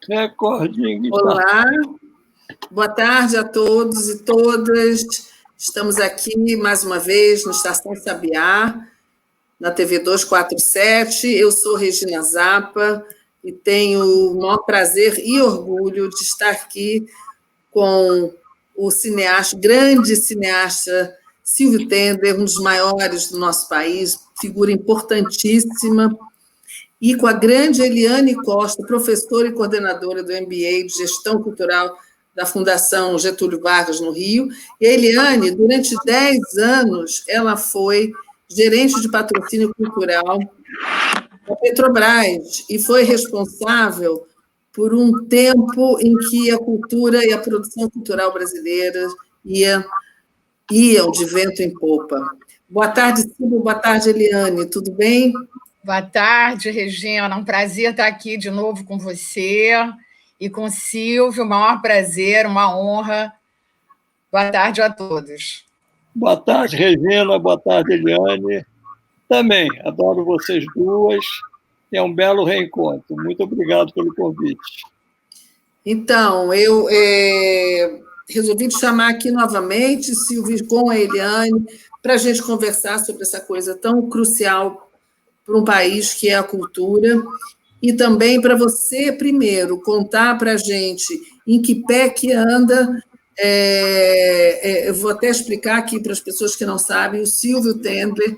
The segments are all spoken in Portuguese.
Recording de Olá, boa tarde a todos e todas. Estamos aqui mais uma vez no Estação Sabiá, na TV 247. Eu sou Regina Zappa e tenho o maior prazer e orgulho de estar aqui com o cineasta, grande cineasta Silvio Tender, um dos maiores do nosso país, figura importantíssima, e com a grande Eliane Costa, professora e coordenadora do MBA de Gestão Cultural da Fundação Getúlio Vargas, no Rio. E a Eliane, durante 10 anos, ela foi gerente de patrocínio cultural da Petrobras e foi responsável por um tempo em que a cultura e a produção cultural brasileira iam de vento em popa. Boa tarde, Silvio. Boa tarde, Eliane. Tudo bem? Boa tarde, Regina. Um prazer estar aqui de novo com você e com o Silvio. O maior prazer, uma honra. Boa tarde a todos. Boa tarde, Regina. Boa tarde, Eliane. Também adoro vocês duas. É um belo reencontro. Muito obrigado pelo convite. Então, eu resolvi te chamar aqui novamente, Silvio, com a Eliane, para a gente conversar sobre essa coisa tão crucial para um país que é a cultura, e também para você, primeiro, contar para a gente em que pé que anda. Eu vou até explicar aqui para as pessoas que não sabem, o Silvio Tender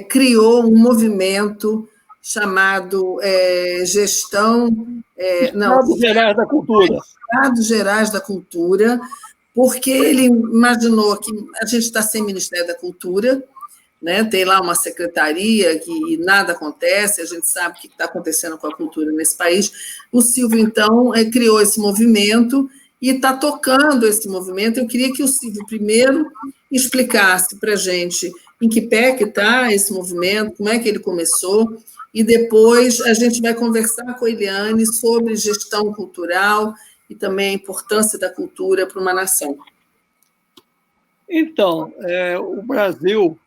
criou um movimento chamado Gestão... Estados Gerais da Cultura. Estados Gerais da Cultura, porque ele imaginou que a gente está sem Ministério da Cultura, né? Tem lá uma secretaria que nada acontece, a gente sabe o que está acontecendo com a cultura nesse país. O Silvio, então, criou esse movimento e está tocando esse movimento. Eu queria que o Silvio, primeiro, explicasse para a gente em que pé que está esse movimento, como é que ele começou, e depois a gente vai conversar com a Eliane sobre gestão cultural e também a importância da cultura para uma nação. Então, o Brasil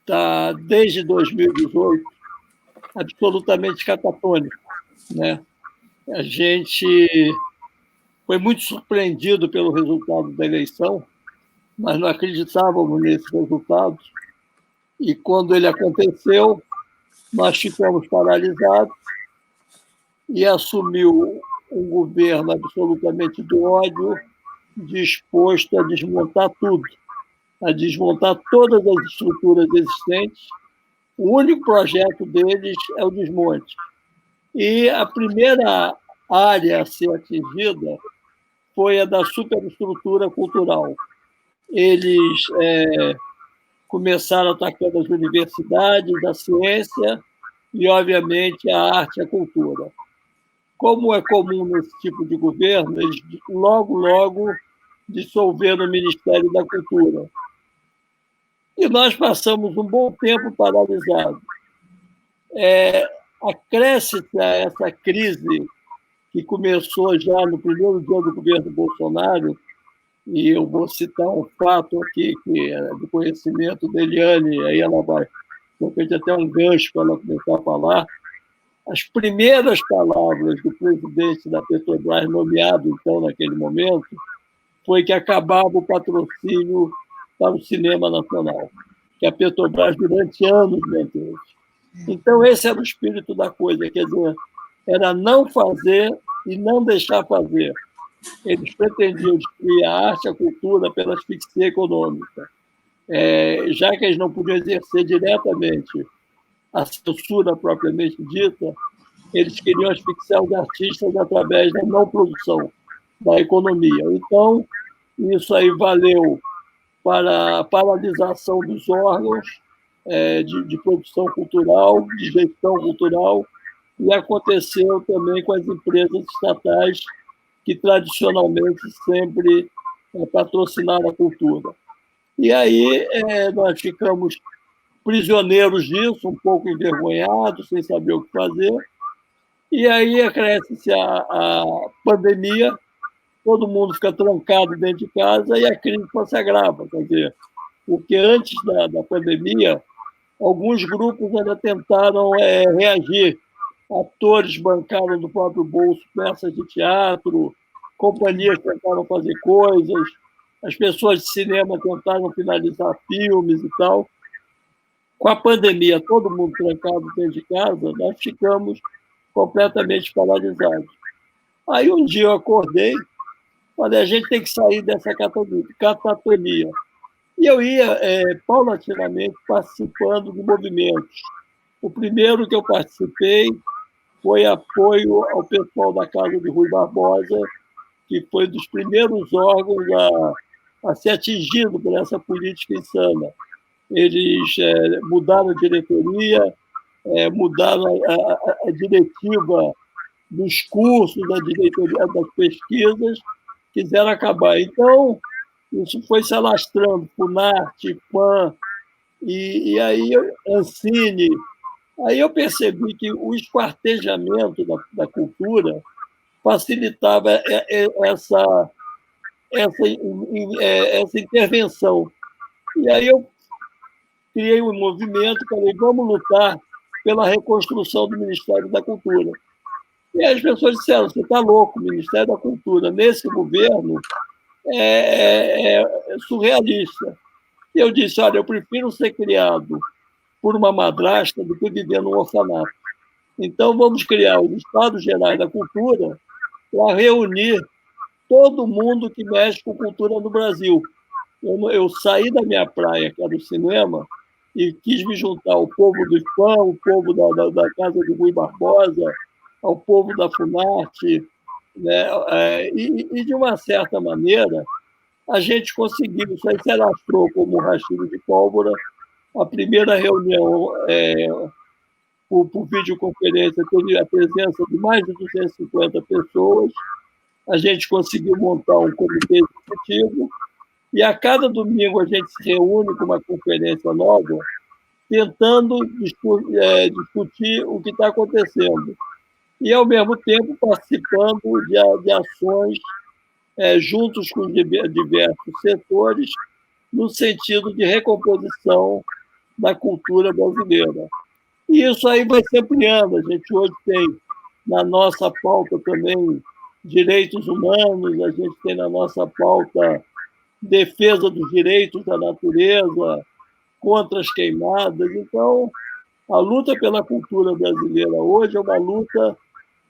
está, desde 2018, absolutamente catatônico, né? A gente foi muito surpreendido pelo resultado da eleição, mas não acreditávamos nesse resultado. E quando ele aconteceu, nós ficamos paralisados e assumiu um governo absolutamente do ódio, disposto a desmontar tudo, a desmontar todas as estruturas existentes. O único projeto deles é o desmonte. E a primeira área a ser atingida foi a da superestrutura cultural. Eles começaram atacando as universidades, a ciência e, obviamente, a arte e a cultura. Como é comum nesse tipo de governo, eles logo dissolveram o Ministério da Cultura. E nós passamos um bom tempo paralisados. Acresce-se a essa crise que começou já no primeiro dia do governo Bolsonaro, e eu vou citar um fato aqui, que é do conhecimento da Eliane, aí ela vai, de até um gancho para ela começar a falar. As primeiras palavras do presidente da Petrobras, nomeado então naquele momento, foi que acabava o patrocínio para o cinema nacional, que a Petrobras durante anos manteve. Então, esse era o espírito da coisa, quer dizer, era não fazer e não deixar fazer. Eles pretendiam destruir a arte e a cultura pela asfixia econômica. Já que eles não podiam exercer diretamente a censura propriamente dita, eles queriam asfixiar os artistas através da não produção da economia. Então, isso aí valeu para a paralisação dos órgãos de produção cultural, de gestão cultural, e aconteceu também com as empresas estatais que tradicionalmente sempre patrocinaram a cultura. E aí nós ficamos prisioneiros disso, um pouco envergonhados, sem saber o que fazer, e aí acresce-se a pandemia, todo mundo fica trancado dentro de casa e a crise se agrava. Quer dizer, porque antes da pandemia, alguns grupos ainda tentaram reagir atores bancaram do próprio bolso peças de teatro, companhias tentaram fazer coisas, as pessoas de cinema tentaram finalizar filmes e tal. Com a pandemia, todo mundo trancado dentro de casa, nós ficamos completamente paralisados. Aí um dia eu acordei, falei, a gente tem que sair dessa catatonia. E eu ia paulatinamente participando de movimentos. O primeiro que eu participei foi apoio ao pessoal da Casa de Rui Barbosa, que foi dos primeiros órgãos a ser atingido por essa política insana. Eles mudaram a diretoria, mudaram a diretiva dos cursos, da diretoria das pesquisas, quiseram acabar. Então, isso foi se alastrando, FUNARTE, PAN, e aí Ancine. Aí eu percebi que o esquartejamento da cultura facilitava essa intervenção. E aí eu criei um movimento, falei, vamos lutar pela reconstrução do Ministério da Cultura. E as pessoas disseram, você está louco, o Ministério da Cultura, nesse governo, é surrealista. E eu disse, olha, eu prefiro ser criado por uma madrasta do que viver num orfanato. Então, vamos criar os Estados Gerais da Cultura para reunir todo mundo que mexe com cultura no Brasil. Eu saí da minha praia, que era o cinema, e quis me juntar ao povo do IFAM, ao povo da Casa de Rui Barbosa, ao povo da FUNARTE, né? E, de uma certa maneira, a gente conseguiu, isso aí se alastrou como um rastilho de pólvora. A primeira reunião por videoconferência teve a presença de mais de 250 pessoas. A gente conseguiu montar um comitê executivo e a cada domingo a gente se reúne com uma conferência nova, tentando discutir o que está acontecendo. E, ao mesmo tempo, participando de ações juntos com diversos setores, no sentido de recomposição da cultura brasileira. E isso aí vai se ampliando. A gente hoje tem na nossa pauta também direitos humanos, a gente tem na nossa pauta defesa dos direitos da natureza, contra as queimadas. Então, a luta pela cultura brasileira hoje é uma luta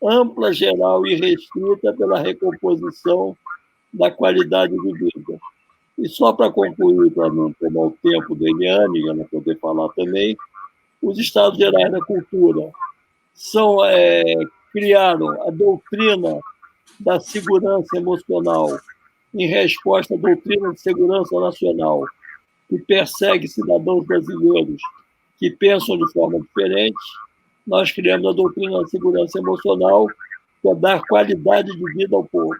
ampla, geral e restrita pela recomposição da qualidade de vida. E só para concluir, para não tomar o tempo da Eliane, ela poder falar também, os Estados Gerais da Cultura criaram a doutrina da segurança emocional em resposta à doutrina de segurança nacional, que persegue cidadãos brasileiros que pensam de forma diferente. Nós criamos a doutrina da segurança emocional para dar qualidade de vida ao povo.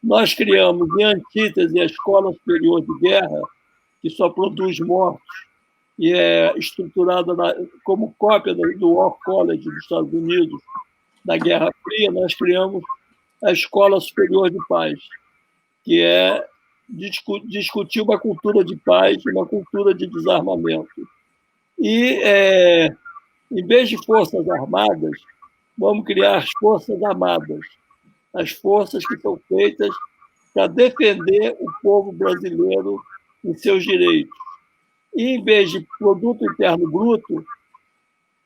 Nós criamos, em antítese, a Escola Superior de Guerra, que só produz mortos, e é estruturada como cópia do War College dos Estados Unidos, da Guerra Fria. Nós criamos a Escola Superior de Paz, que é discutir uma cultura de paz, uma cultura de desarmamento. E, em vez de forças armadas, vamos criar as forças amadas, as forças que são feitas para defender o povo brasileiro em seus direitos. E, em vez de produto interno bruto,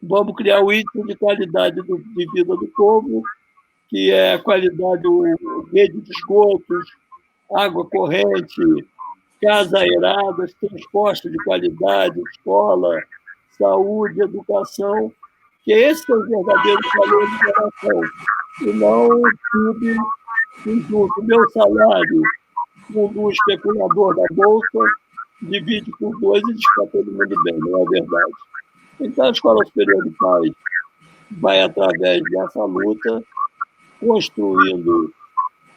vamos criar o índice de qualidade de vida do povo, que é a qualidade do rede de esgotos, água corrente, casas aeradas, transporte de qualidade, escola, saúde, educação, que esses são os verdadeiros valores de geração, e não tudo junto. Meu salário, do especulador da Bolsa, divide por 2 e diz que está todo mundo bem, não é verdade. Então, a Escola Superior de Paz vai, através dessa luta, construindo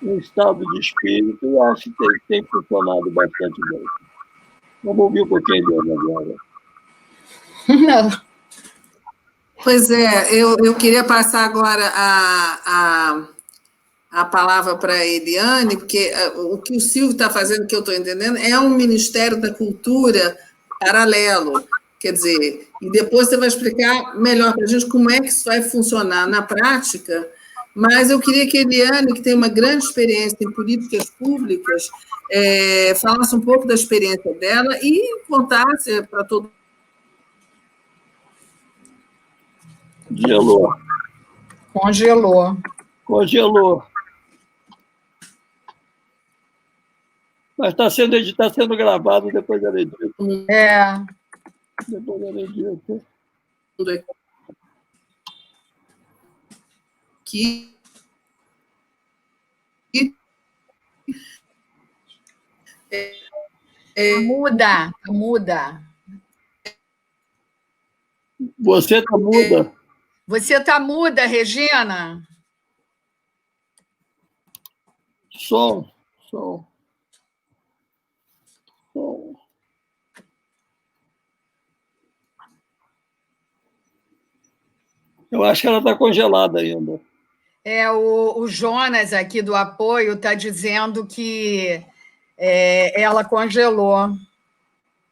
um estado de espírito, e acho que tem funcionado bastante bem. Vamos ouvir um pouquinho dele agora. Não. Pois é, eu queria passar agora a palavra para a Eliane, porque o que o Silvio está fazendo, que eu estou entendendo, é um Ministério da Cultura paralelo. Quer dizer, E depois você vai explicar melhor para a gente como é que isso vai funcionar na prática. Mas eu queria que a Eliane, que tem uma grande experiência em políticas públicas, falasse um pouco da experiência dela e contasse para todo mundo. Gelou. Congelou. Mas está sendo gravado, depois ela edita. Depois ela edita. Muda. Você está muda. Você está muda, Regina? Som. Eu acho que ela está congelada ainda. O Jonas aqui do apoio está dizendo que ela congelou.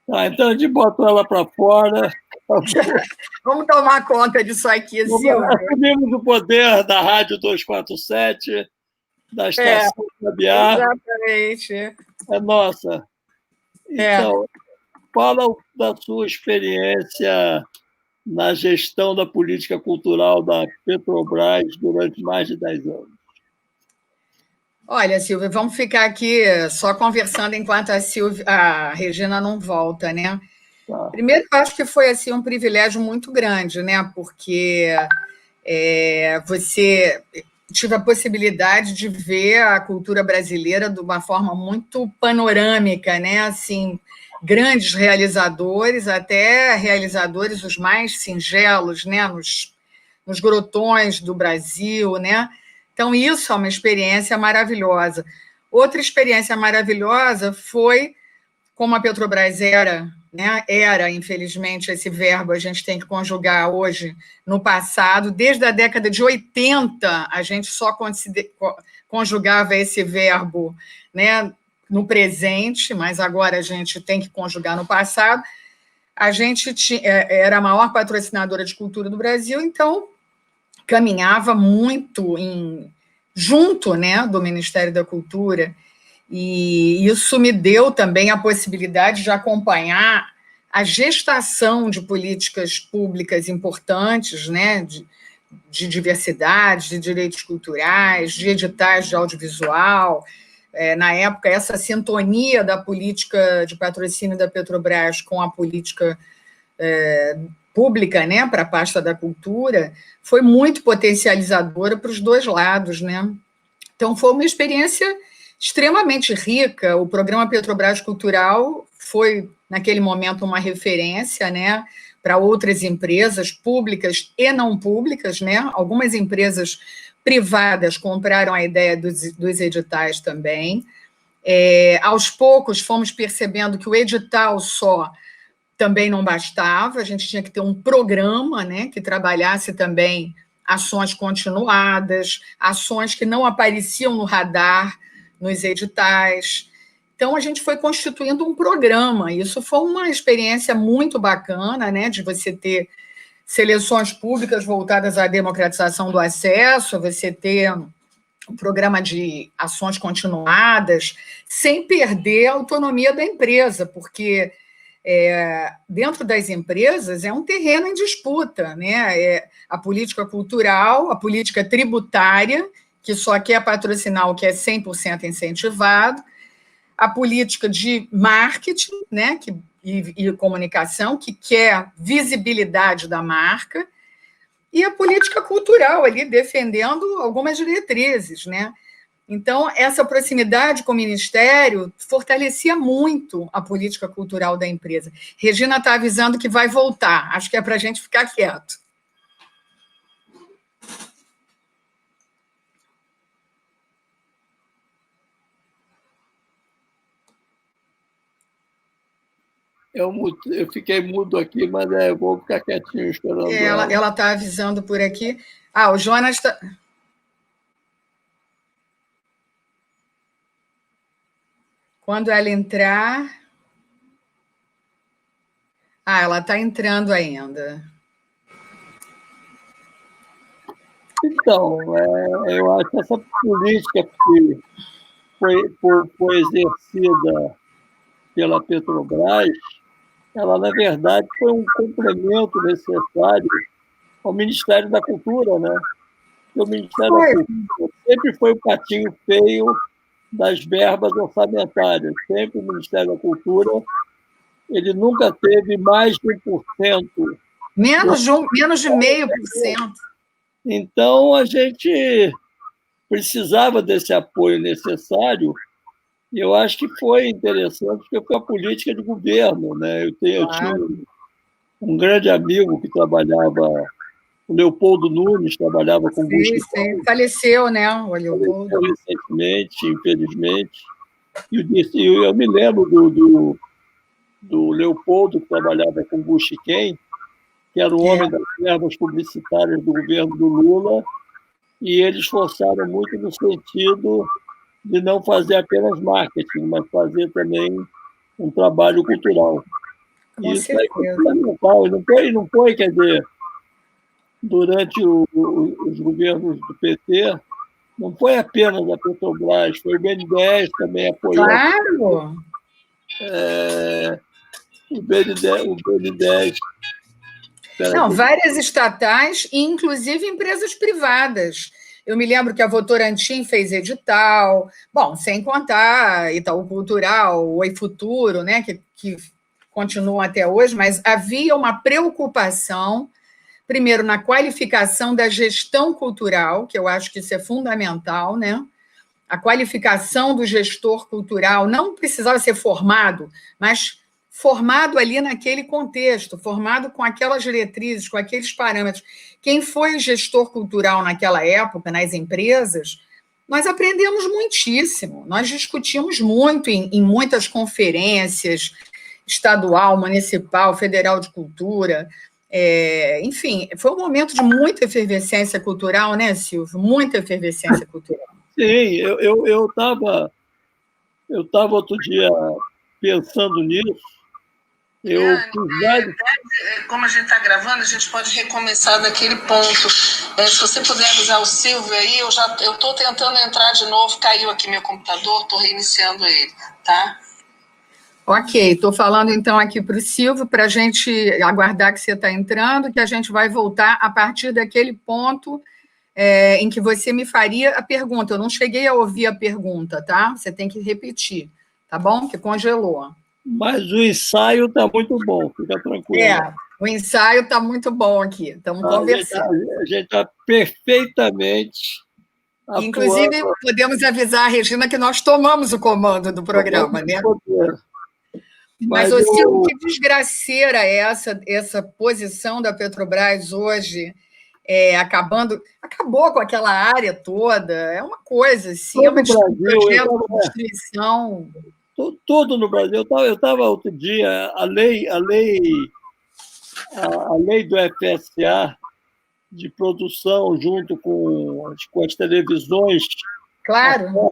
Então a gente botou ela para fora. Vamos tomar conta disso aqui, Silvio. Assumimos o poder da Rádio 247, da Estação Sabiá. Exatamente. É nossa. Então, fala da sua experiência na gestão da política cultural da Petrobras durante mais de 10 anos. Olha, Silvia, vamos ficar aqui só conversando enquanto a Regina não volta, né? Tá. Primeiro, eu acho que foi assim, um privilégio muito grande, né? Porque tive a possibilidade de ver a cultura brasileira de uma forma muito panorâmica, né? Assim, grandes realizadores, até realizadores os mais singelos, né? Nos grotões do Brasil, né? Então, isso é uma experiência maravilhosa. Outra experiência maravilhosa foi como a Petrobras era, né? Infelizmente, esse verbo a gente tem que conjugar hoje no passado. Desde a década de 80, a gente só conjugava esse verbo, né, no presente, mas agora a gente tem que conjugar no passado. A gente era a maior patrocinadora de cultura do Brasil, então caminhava muito junto, né, do Ministério da Cultura. E isso me deu também a possibilidade de acompanhar a gestação de políticas públicas importantes, né, de diversidade, de direitos culturais, de editais de audiovisual. Na época, essa sintonia da política de patrocínio da Petrobras com a política pública, né, para a pasta da cultura, foi muito potencializadora para os dois lados, né? Então, foi uma experiência extremamente rica. O programa Petrobras Cultural foi, naquele momento, uma referência, né, para outras empresas públicas e não públicas, né? Algumas empresas privadas compraram a ideia dos editais também. Aos poucos, fomos percebendo que o edital só também não bastava, a gente tinha que ter um programa, né, que trabalhasse também ações continuadas, ações que não apareciam no radar, nos editais. Então, a gente foi constituindo um programa. Isso foi uma experiência muito bacana, né, de você ter seleções públicas voltadas à democratização do acesso, você ter um programa de ações continuadas, sem perder a autonomia da empresa, porque dentro das empresas é um terreno em disputa, né? A política cultural, a política tributária, que só quer patrocinar o que é 100% incentivado, a política de marketing, né, e comunicação, que quer visibilidade da marca, e a política cultural ali defendendo algumas diretrizes, né? Então, essa proximidade com o Ministério fortalecia muito a política cultural da empresa. Regina está avisando que vai voltar. Acho que é para a gente ficar quieto. Eu fiquei mudo aqui, mas eu vou ficar quietinho esperando Ela está avisando por aqui. O Jonas está... Quando ela entrar... Ah, ela está entrando ainda. Então, eu acho que essa política que foi exercida pela Petrobras, ela, na verdade, foi um complemento necessário ao Ministério da Cultura, né? Porque o Ministério da Cultura sempre foi o patinho feio das verbas orçamentárias. Sempre o Ministério da Cultura, ele nunca teve mais de 1%. Menos de 0,5%. Então, a gente precisava desse apoio necessário, e eu acho que foi interessante, porque foi a política de governo. Né? Eu tinha um grande amigo que trabalhava, o Leopoldo Nunes, trabalhava com Bush. Sim, faleceu, né, o Leopoldo? Faleceu recentemente, infelizmente. E eu me lembro do Leopoldo, que trabalhava com Buxiquem, que era o homem das verbas publicitárias do governo do Lula, e eles esforçaram muito no sentido de não fazer apenas marketing, mas fazer também um trabalho cultural. Com Isso é certeza. fundamental. E não foi, quer dizer, durante os governos do PT, não foi apenas a Petrobras, foi o BNDES também apoiou. Claro! O BNDES. Não, várias estatais, inclusive empresas privadas. Eu me lembro que a Votorantim fez edital, bom, sem contar Itaú Cultural, Oi Futuro, né, que continuam até hoje, mas havia uma preocupação, primeiro, na qualificação da gestão cultural, que eu acho que isso é fundamental, né? A qualificação do gestor cultural não precisava ser formado, mas formado ali naquele contexto, formado com aquelas diretrizes, com aqueles parâmetros. Quem foi gestor cultural naquela época, nas empresas, nós aprendemos muitíssimo, nós discutimos muito em muitas conferências, estadual, municipal, federal de cultura, enfim, foi um momento de muita efervescência cultural, né, Silvio? Muita efervescência cultural. Sim, eu estava outro dia pensando nisso. Como a gente está gravando, a gente pode recomeçar daquele ponto. Se você puder avisar o Silvio aí, eu estou tentando entrar de novo, caiu aqui meu computador, estou reiniciando ele, tá? Ok, estou falando então aqui para o Silvio, para a gente aguardar que você está entrando, que a gente vai voltar a partir daquele ponto em que você me faria a pergunta. Eu não cheguei a ouvir a pergunta, tá? Você tem que repetir, tá bom? Que congelou. Mas o ensaio está muito bom, fica tranquilo. O ensaio está muito bom aqui, estamos conversando. A gente está perfeitamente atuando. Inclusive, podemos avisar a Regina que nós tomamos o comando do programa, né? Mas, Silvio, que desgraceira é essa posição da Petrobras hoje, acabou com aquela área toda, é uma coisa assim, é uma projeto de destruição. Tudo no Brasil. Eu estava outro dia, a lei do FSA de produção junto com as televisões. Claro.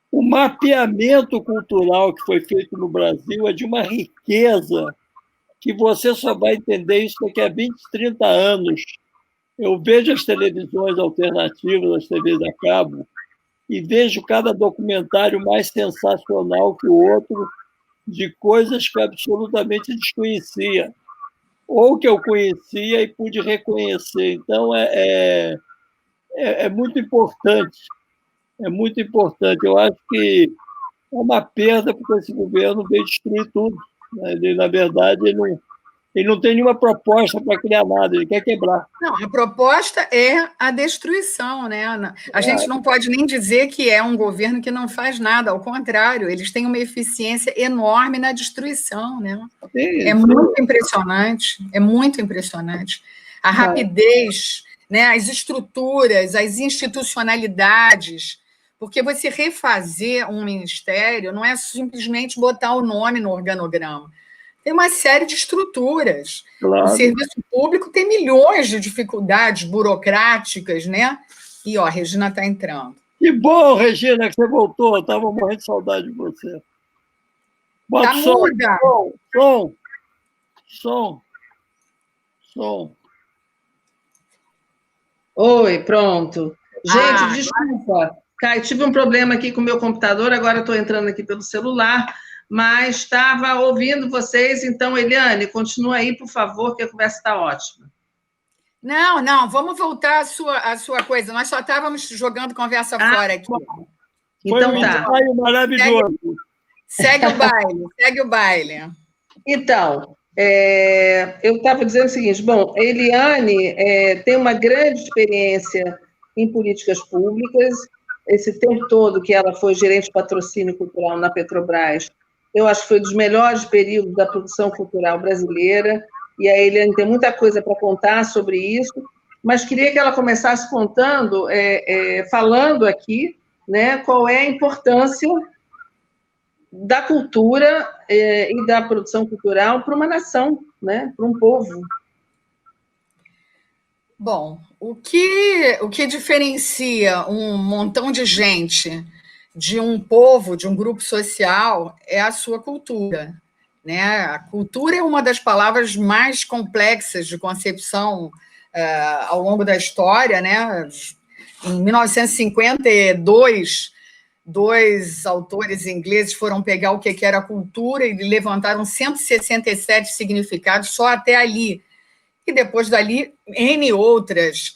O mapeamento cultural que foi feito no Brasil é de uma riqueza que você só vai entender isso daqui a 20, 30 anos. Eu vejo as televisões alternativas, as TVs a cabo, e vejo cada documentário mais sensacional que o outro, de coisas que absolutamente desconhecia, ou que eu conhecia e pude reconhecer. Então, é muito importante. É muito importante. Eu acho que é uma perda porque esse governo veio destruir tudo. Ele, na verdade, ele não tem nenhuma proposta para criar nada, ele quer quebrar. Não, a proposta é a destruição, né? A gente não pode nem dizer que é um governo que não faz nada, ao contrário, eles têm uma eficiência enorme na destruição, né? É muito impressionante, é muito impressionante. A rapidez, né? As estruturas, as institucionalidades, porque você refazer um ministério não é simplesmente botar o nome no organograma. Tem uma série de estruturas. Claro. O serviço público tem milhões de dificuldades burocráticas, né? E, a Regina está entrando. Que bom, Regina, que você voltou. Eu estava morrendo de saudade de você. Bota som. Som. Som. Som. Oi, pronto. Gente, desculpa. Caio, tive um problema aqui com o meu computador, agora estou entrando aqui pelo celular, mas estava ouvindo vocês, então, Eliane, continua aí, por favor, que a conversa está ótima. Não, vamos voltar à sua coisa. Nós só estávamos jogando conversa fora aqui. Então tá. Foi um maravilhoso. Segue o baile. Então, eu estava dizendo o seguinte, bom, a Eliane tem uma grande experiência em políticas públicas, esse tempo todo que ela foi gerente de patrocínio cultural na Petrobras, eu acho que foi dos melhores períodos da produção cultural brasileira, e a Eliane tem muita coisa para contar sobre isso, mas queria que ela começasse contando, falando aqui, né, qual é a importância da cultura e da produção cultural para uma nação, né, para um povo. Bom, o que diferencia um montão de gente de um povo, de um grupo social, é a sua cultura, né? A cultura é uma das palavras mais complexas de concepção ao longo da história, né? Em 1952, dois autores ingleses foram pegar o que era cultura e levantaram 167 significados só até ali. E depois dali, N outras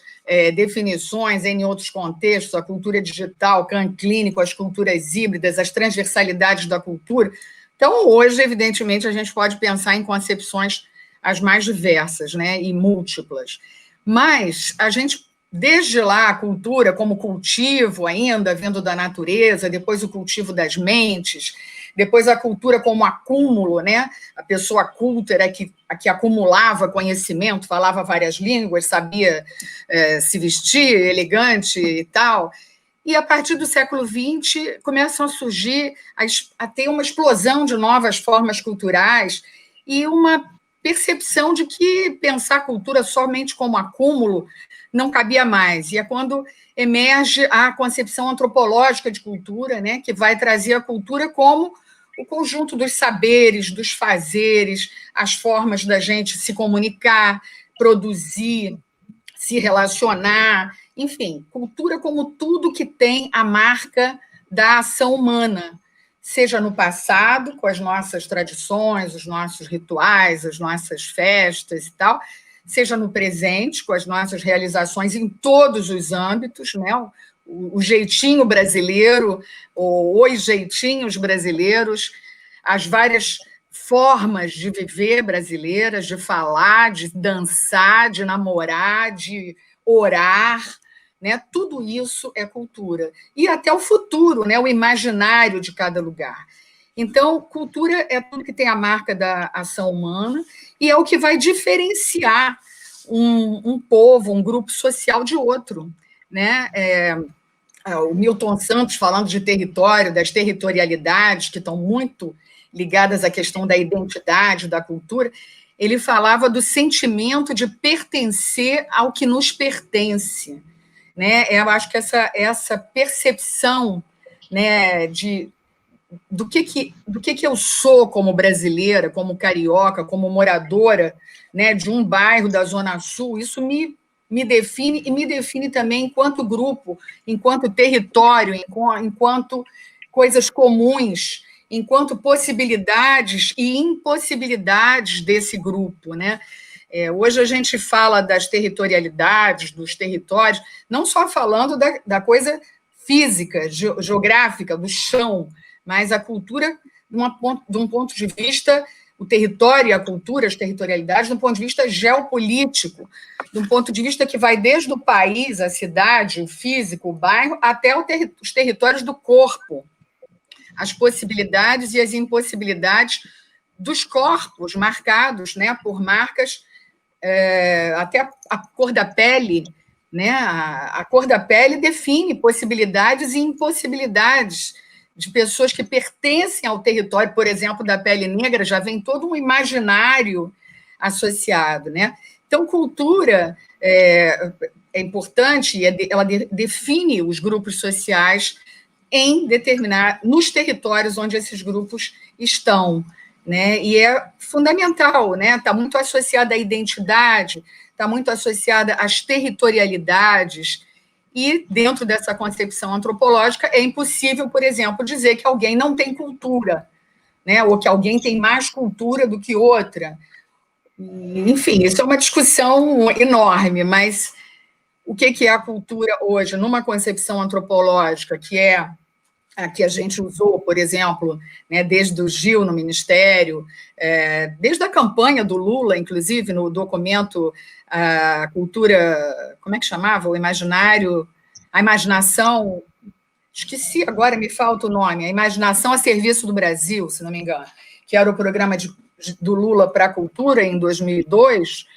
definições, N outros contextos, a cultura digital, Kant clínico, as culturas híbridas, as transversalidades da cultura. Então, hoje, evidentemente, a gente pode pensar em concepções as mais diversas, né, e múltiplas. Mas a gente, desde lá, a cultura como cultivo ainda, vindo da natureza, depois o cultivo das mentes, depois a cultura como acúmulo, né? A pessoa culta era a que acumulava conhecimento, falava várias línguas, sabia se vestir elegante e tal. E a partir do século XX começam a surgir, a ter uma explosão de novas formas culturais e uma percepção de que pensar a cultura somente como acúmulo não cabia mais. E é quando emerge a concepção antropológica de cultura, né? Que vai trazer a cultura como o conjunto dos saberes, dos fazeres, as formas da gente se comunicar, produzir, se relacionar, enfim, cultura como tudo que tem a marca da ação humana, seja no passado, com as nossas tradições, os nossos rituais, as nossas festas e tal, seja no presente, com as nossas realizações em todos os âmbitos, né? O jeitinho brasileiro, ou os jeitinhos brasileiros, as várias formas de viver brasileiras, de falar, de dançar, de namorar, de orar, né? Tudo isso é cultura. E até o futuro, né? O imaginário de cada lugar. Então, cultura é tudo que tem a marca da ação humana e é o que vai diferenciar um povo, um grupo social de outro, né? O Milton Santos, falando de território, das territorialidades, que estão muito ligadas à questão da identidade, da cultura, ele falava do sentimento de pertencer ao que nos pertence, né? Eu acho que essa percepção, né, do que eu sou como brasileira, como carioca, como moradora, né, de um bairro da Zona Sul, isso me define e me define também enquanto grupo, enquanto território, enquanto coisas comuns, enquanto possibilidades e impossibilidades desse grupo, né? Hoje a gente fala das territorialidades, dos territórios, não só falando da coisa física, geográfica, do chão, mas a cultura, de um ponto de vista, o território e a cultura, as territorialidades, de um ponto de vista geopolítico, de um ponto de vista que vai desde o país, a cidade, o físico, o bairro, até os territórios do corpo, as possibilidades e as impossibilidades dos corpos marcados, né, por marcas, até a cor da pele, né, a cor da pele define possibilidades e impossibilidades de pessoas que pertencem ao território, por exemplo, da pele negra, já vem todo um imaginário associado, né? Então, cultura é importante, ela define os grupos sociais nos territórios onde esses grupos estão. né? E é fundamental, né? Está muito associada à identidade, está muito associada às territorialidades, e dentro dessa concepção antropológica é impossível, por exemplo, dizer que alguém não tem cultura, né? Ou que alguém tem mais cultura do que outra. Enfim, isso é uma discussão enorme, mas o que é a cultura hoje, numa concepção antropológica, que é a que a gente usou, por exemplo, né, desde o Gil no Ministério, desde a campanha do Lula, inclusive, no documento a cultura, como é que chamava? O imaginário, a imaginação, esqueci agora, me falta o nome, a imaginação a serviço do Brasil, se não me engano, que era o programa do Lula para a cultura, em 2002,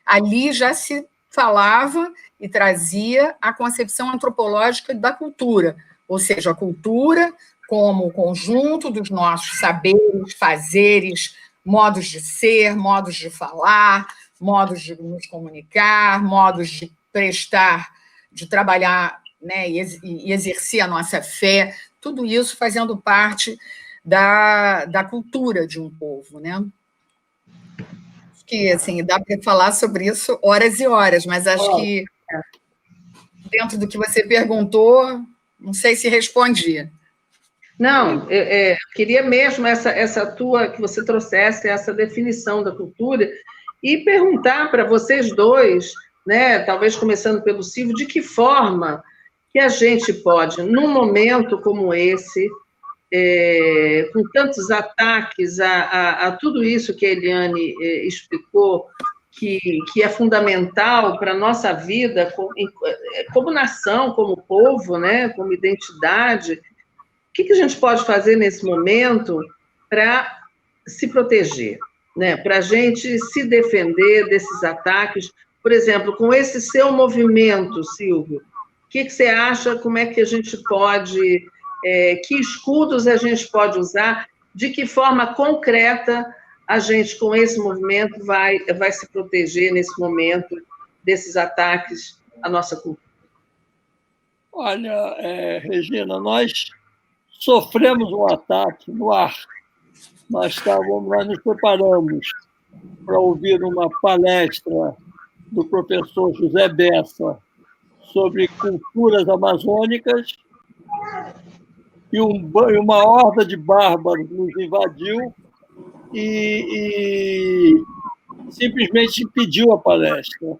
ali já se falava e trazia a concepção antropológica da cultura, ou seja, a cultura como o conjunto dos nossos saberes, fazeres, modos de ser, modos de falar, modos de nos comunicar, modos de prestar, de trabalhar, né, e exercer a nossa fé, tudo isso fazendo parte da cultura de um povo, né? Acho que, assim, dá para falar sobre isso horas e horas, mas acho que, dentro do que você perguntou, não sei se respondi. Não, eu queria mesmo essa tua, que você trouxesse essa definição da cultura e perguntar para vocês dois, né, talvez começando pelo Silvio, de que forma que a gente pode, num momento como esse, com tantos ataques a tudo isso que a Eliane explicou, que é fundamental para a nossa vida como nação, como povo, né, como identidade, o que a gente pode fazer nesse momento para se proteger, né? Para a gente se defender desses ataques? Por exemplo, com esse seu movimento, Silvio, o que você acha, como é que a gente pode, que escudos a gente pode usar, de que forma concreta a gente, com esse movimento, vai se proteger nesse momento desses ataques à nossa cultura? Olha, Regina, nós sofremos um ataque no ar. Nós nos preparamos para ouvir uma palestra do professor José Bessa sobre culturas amazônicas e uma horda de bárbaros nos invadiu e simplesmente impediu a palestra.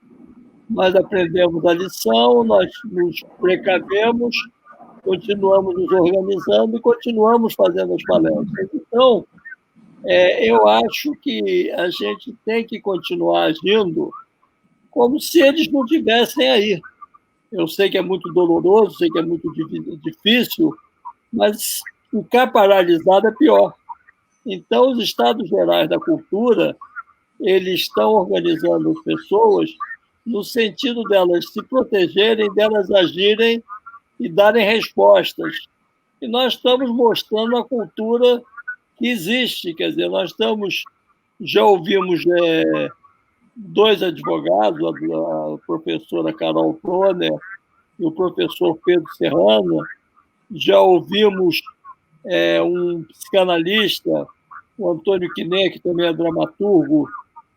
Nós aprendemos a lição, nós nos precavemos, continuamos nos organizando e continuamos fazendo as palestras. Então, eu acho que a gente tem que continuar agindo como se eles não estivessem aí. Eu sei que é muito doloroso, sei que é muito difícil, mas ficar paralisado é pior. Então, os Estados Gerais da Cultura, eles estão organizando as pessoas no sentido delas se protegerem, delas agirem e darem respostas. E nós estamos mostrando a cultura que existe, quer dizer, já ouvimos dois advogados, a professora Carol Toner e o professor Pedro Serrano, já ouvimos um psicanalista, o Antônio Quiné, que também é dramaturgo,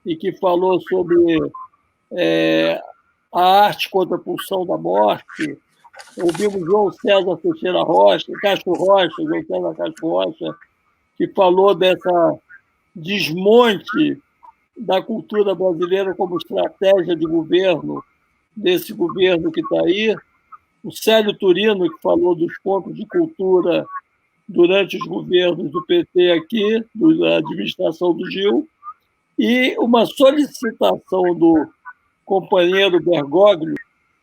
e que falou sobre a arte contra a pulsão da morte. Ouvimos João César Teixeira Rocha, João César Castro Rocha, que falou dessa desmonte da cultura brasileira como estratégia de governo, desse governo que está aí. O Célio Turino, que falou dos pontos de cultura durante os governos do PT aqui, da administração do Gil, e uma solicitação do companheiro Bergoglio,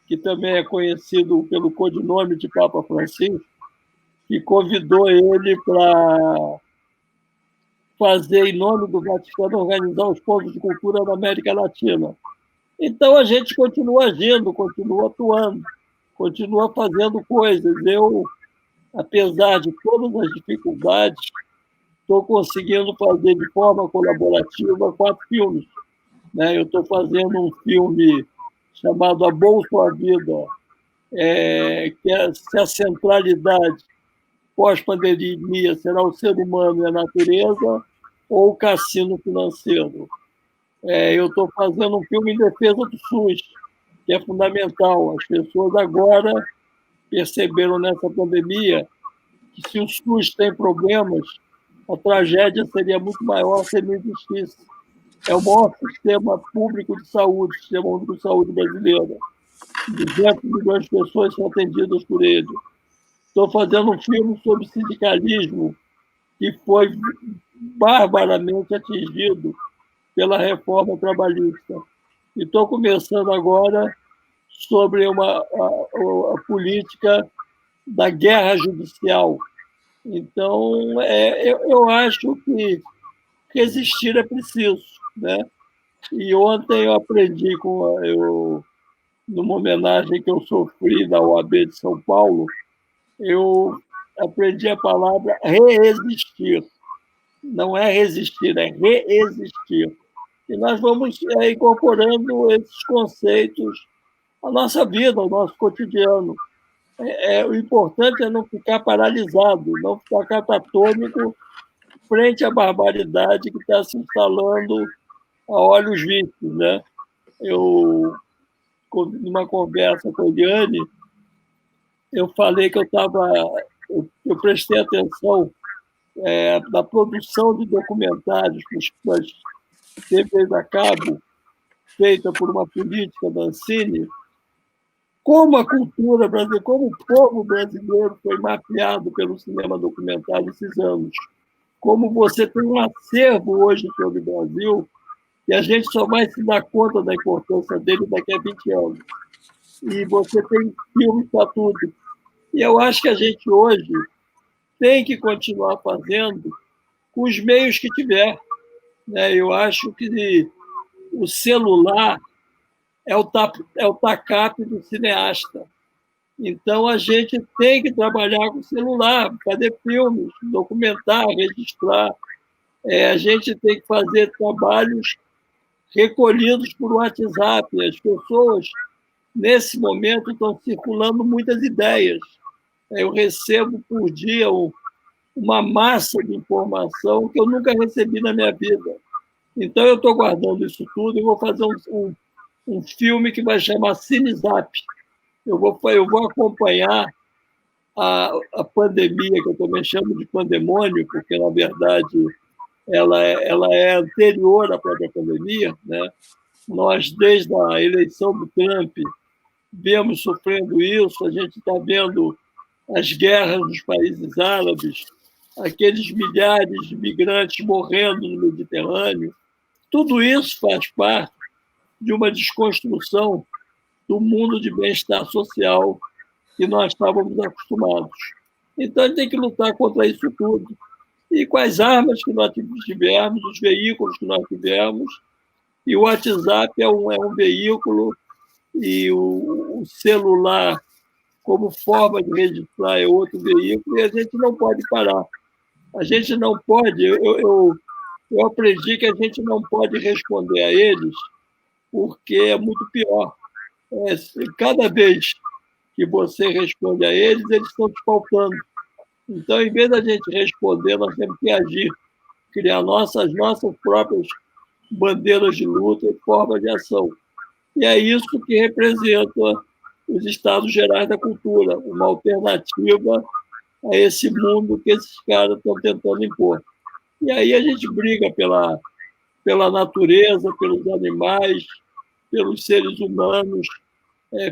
que também é conhecido pelo codinome de Papa Francisco, que convidou ele para fazer, em nome do Vaticano, organizar os pontos de cultura da América Latina. Então, a gente continua agindo, continua atuando, continua fazendo coisas. Eu, apesar de todas as dificuldades, estou conseguindo fazer de forma colaborativa 4 filmes. Né? Eu estou fazendo um filme chamado A Bolsa à Vida, que é se a centralidade pós-pandemia será o ser humano e a natureza, ou cassino financeiro. Eu estou fazendo um filme em defesa do SUS, que é fundamental. As pessoas agora perceberam nessa pandemia que se o SUS tem problemas, a tragédia seria muito maior se ele não existisse. É o maior sistema público de saúde, sistema único de saúde brasileiro. 200 milhões de pessoas são atendidas por ele. Estou fazendo um filme sobre sindicalismo, que foi barbaramente atingido pela reforma trabalhista. E estou começando agora sobre a política da guerra judicial. Então, eu acho que resistir é preciso, né? E ontem eu aprendi numa homenagem que eu sofri da OAB de São Paulo, eu aprendi a palavra reexistir. Não é resistir, é reexistir. E nós vamos incorporando esses conceitos à nossa vida, ao nosso cotidiano. O importante é não ficar paralisado, não ficar catatônico frente à barbaridade que está se instalando a olhos vistos, né? Numa conversa com a Eliane, eu falei que eu prestei atenção na produção de documentários para as TVs a cabo, feita por uma política da Ancine, como a cultura brasileira, como o povo brasileiro foi mapeado pelo cinema documentário esses anos. Como você tem um acervo hoje sobre o Brasil, e a gente só vai se dar conta da importância dele daqui a 20 anos. E você tem filme para tudo. E eu acho que a gente hoje tem que continuar fazendo com os meios que tiver. Eu acho que o celular é o TACAP do cineasta. Então, a gente tem que trabalhar com o celular, fazer filmes, documentar, registrar. A gente tem que fazer trabalhos recolhidos por WhatsApp. As pessoas, nesse momento, estão circulando muitas ideias. Eu recebo por dia uma massa de informação que eu nunca recebi na minha vida. Então, eu estou guardando isso tudo e vou fazer um filme que vai chamar CineZap. Eu vou acompanhar a pandemia, que eu também chamo de pandemônio, porque, na verdade, ela é anterior à própria pandemia, né? Nós, desde a eleição do Trump, viemos sofrendo isso, a gente está vendo as guerras nos países árabes, aqueles milhares de migrantes morrendo no Mediterrâneo. Tudo isso faz parte de uma desconstrução do mundo de bem-estar social que nós estávamos acostumados. Então, a gente tem que lutar contra isso tudo. E com as armas que nós tivermos, os veículos que nós tivermos, e o WhatsApp é um veículo, e o celular, como forma de registrar, é outro veículo, e a gente não pode parar. A gente não pode... Eu aprendi que a gente não pode responder a eles, porque é muito pior. Cada vez que você responde a eles, eles estão te faltando. Então, em vez da gente responder, nós temos que agir, criar nossas próprias bandeiras de luta e formas de ação. E é isso que representa os Estados Gerais da Cultura, uma alternativa a esse mundo que esses caras estão tentando impor. E aí a gente briga pela natureza, pelos animais, pelos seres humanos,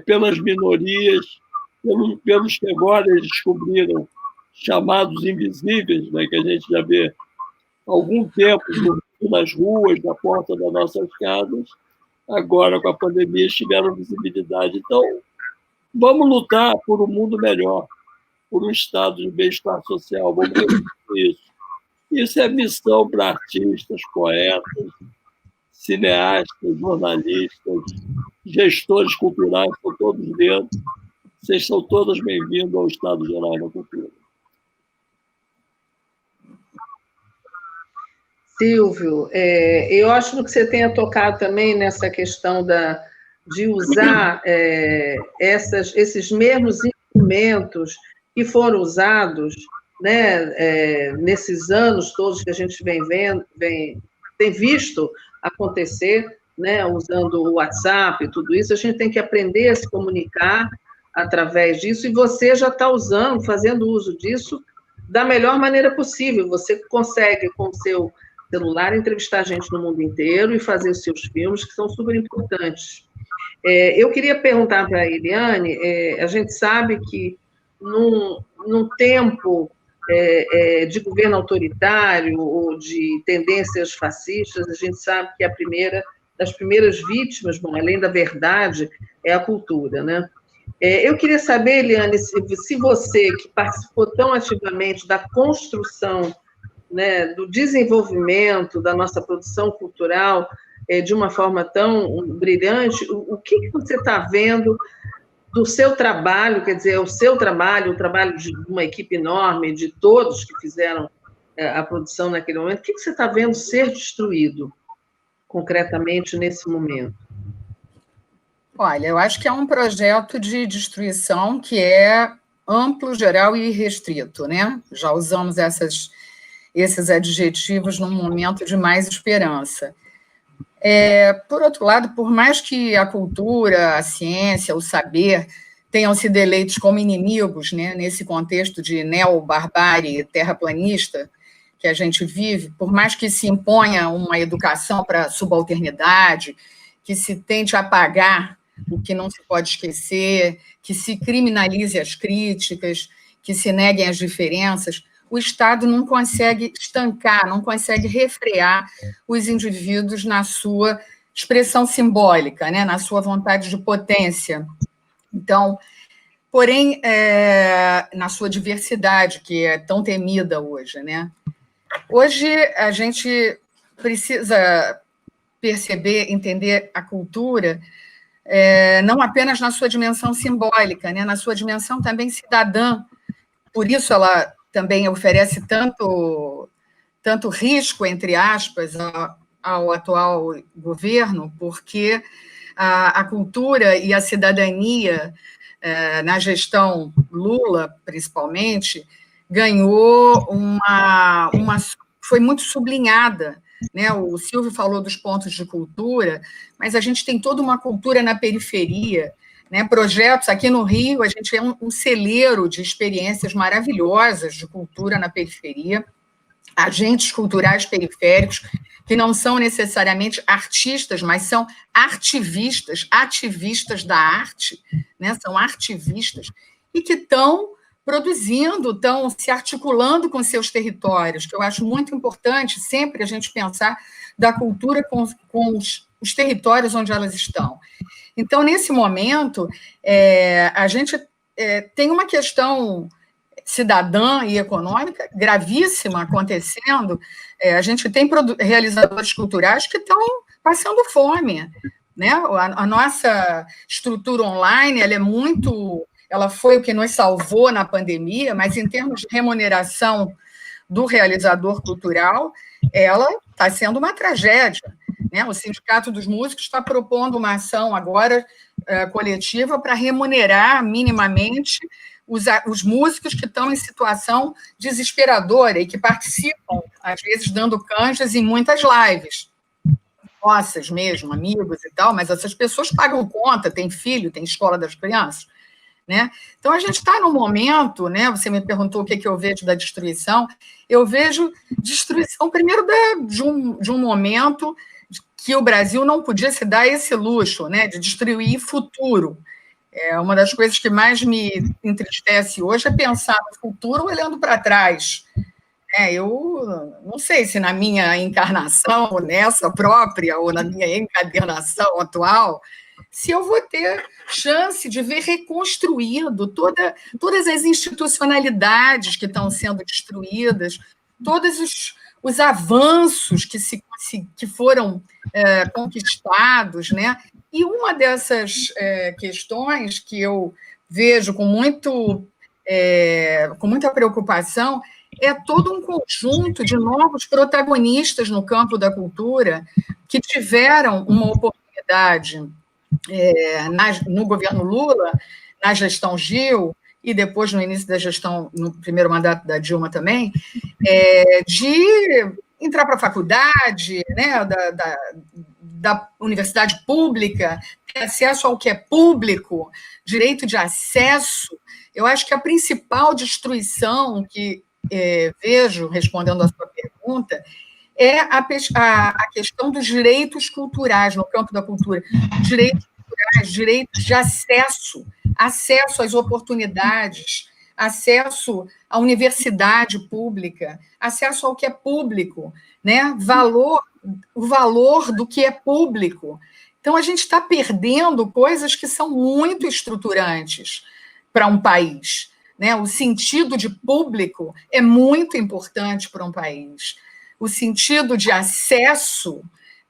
pelas minorias, pelos que agora eles descobriram, chamados invisíveis, né, que a gente já vê há algum tempo nas ruas, na porta das nossas casas, agora com a pandemia tiveram visibilidade. Então, vamos lutar por um mundo melhor, por um estado de bem-estar social, vamos resolver isso. Isso é missão para artistas, poetas, cineastas, jornalistas, gestores culturais, estão todos dentro. Vocês são todos bem-vindos ao Estado Geral da Cultura. Silvio, eu acho que você tenha tocado também nessa questão de usar esses mesmos instrumentos que foram usados né, nesses anos todos que a gente tem visto acontecer, né, usando o WhatsApp e tudo isso, a gente tem que aprender a se comunicar através disso, e você já está fazendo uso disso da melhor maneira possível. Você consegue, com o seu celular, entrevistar gente no mundo inteiro e fazer os seus filmes, que são super importantes. Eu queria perguntar para a Eliane, a gente sabe que num tempo de governo autoritário ou de tendências fascistas, a gente sabe que das primeiras vítimas, bom, além da verdade, é a cultura, né? Eu queria saber, Eliane, se você, que participou tão ativamente da construção, né, do desenvolvimento da nossa produção cultural de uma forma tão brilhante, o que você está vendo do seu trabalho, quer dizer, o seu trabalho, o trabalho de uma equipe enorme, de todos que fizeram a produção naquele momento, o que você está vendo ser destruído, concretamente, nesse momento? Olha, eu acho que é um projeto de destruição que é amplo, geral e restrito, né? Já usamos esses adjetivos num momento de mais esperança. Por outro lado, por mais que a cultura, a ciência, o saber tenham sido eleitos como inimigos, né, nesse contexto de neo-barbárie terraplanista que a gente vive, por mais que se imponha uma educação para a subalternidade, que se tente apagar o que não se pode esquecer, que se criminalize as críticas, que se neguem as diferenças, o Estado não consegue estancar, não consegue refrear os indivíduos na sua expressão simbólica, né, na sua vontade de potência. Então, porém, na sua diversidade, que é tão temida hoje, né? Hoje, a gente precisa perceber, entender a cultura não apenas na sua dimensão simbólica, né, na sua dimensão também cidadã. Por isso, ela também oferece tanto risco, entre aspas, ao atual governo, porque a cultura e a cidadania, na gestão Lula, principalmente, ganhou foi muito sublinhada, né? O Silvio falou dos pontos de cultura, mas a gente tem toda uma cultura na periferia, né? Projetos aqui no Rio, a gente é um celeiro de experiências maravilhosas de cultura na periferia, agentes culturais periféricos, que não são necessariamente artistas, mas são ativistas da arte, né? São artivistas, e que estão produzindo, estão se articulando com seus territórios, que eu acho muito importante sempre a gente pensar da cultura com os territórios onde elas estão. Então, nesse momento, a gente tem uma questão cidadã e econômica gravíssima acontecendo. A gente tem realizadores culturais que estão passando fome, né? A nossa estrutura online, ela foi o que nos salvou na pandemia, mas em termos de remuneração do realizador cultural, ela está sendo uma tragédia, né? O Sindicato dos Músicos está propondo uma ação agora coletiva para remunerar minimamente os músicos que estão em situação desesperadora e que participam, às vezes, dando canjas em muitas lives. Nossas mesmo, amigos e tal, mas essas pessoas pagam conta, têm filho, têm escola das crianças, né? Então, a gente está num momento, né? Você me perguntou o que eu vejo da destruição. Eu vejo destruição, primeiro, de um momento que o Brasil não podia se dar esse luxo, né? De destruir futuro. Uma das coisas que mais me entristece hoje é pensar no futuro olhando para trás. Eu não sei se na minha encarnação, nessa própria, ou na minha encadernação atual, se eu vou ter chance de ver reconstruído todas as institucionalidades que estão sendo destruídas, todos os avanços que foram conquistados, né? E uma dessas questões que eu vejo com muita preocupação é todo um conjunto de novos protagonistas no campo da cultura que tiveram uma oportunidade no governo Lula, na gestão Gil, e depois no início da gestão, no primeiro mandato da Dilma também, de entrar para a faculdade, né, da universidade pública, ter acesso ao que é público, direito de acesso. Eu acho que a principal destruição que vejo, respondendo à sua pergunta, é a questão dos direitos culturais no campo da cultura. Direitos culturais, direitos de acesso às oportunidades, acesso à universidade pública, acesso ao que é público, né? O valor do que é público. Então, a gente está perdendo coisas que são muito estruturantes para um país, né? O sentido de público é muito importante para um país. O sentido de acesso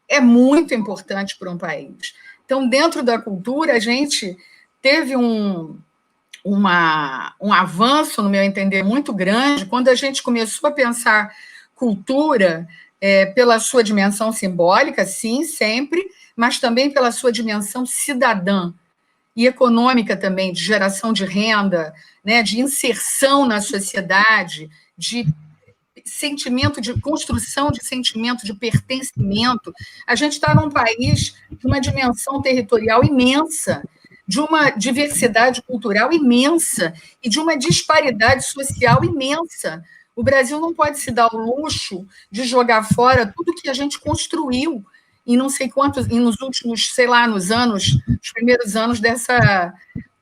é muito importante para um país. Então, dentro da cultura, a gente teve um avanço, no meu entender, muito grande, quando a gente começou a pensar cultura pela sua dimensão simbólica, sim, sempre, mas também pela sua dimensão cidadã e econômica também, de geração de renda, né, de inserção na sociedade, de sentimento de construção de sentimento de pertencimento. A gente está num país de uma dimensão territorial imensa, de uma diversidade cultural imensa e de uma disparidade social imensa. O Brasil não pode se dar o luxo de jogar fora tudo que a gente construiu em não sei quantos, nos últimos, sei lá, nos primeiros anos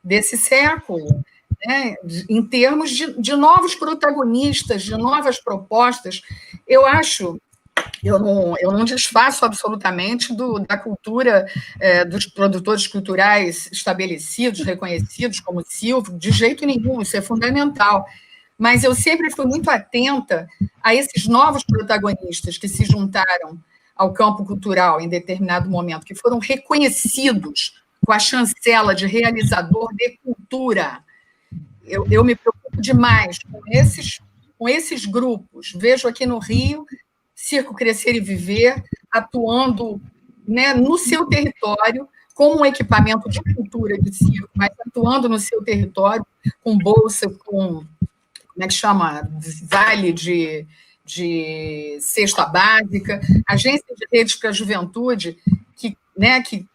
desse século, né? Em termos de novos protagonistas, de novas propostas. Eu acho, eu não desfaço absolutamente da cultura dos produtores culturais estabelecidos, reconhecidos, como o Silvio, de jeito nenhum, isso é fundamental. Mas eu sempre fui muito atenta a esses novos protagonistas que se juntaram ao campo cultural em determinado momento, que foram reconhecidos com a chancela de realizador de cultura. Eu me preocupo demais com esses grupos. Vejo aqui no Rio, Circo Crescer e Viver, atuando, né, no seu território, como um equipamento de cultura de circo, mas atuando no seu território, com bolsa, com, como é que chama? Vale de cesta básica, agência de redes para a juventude, que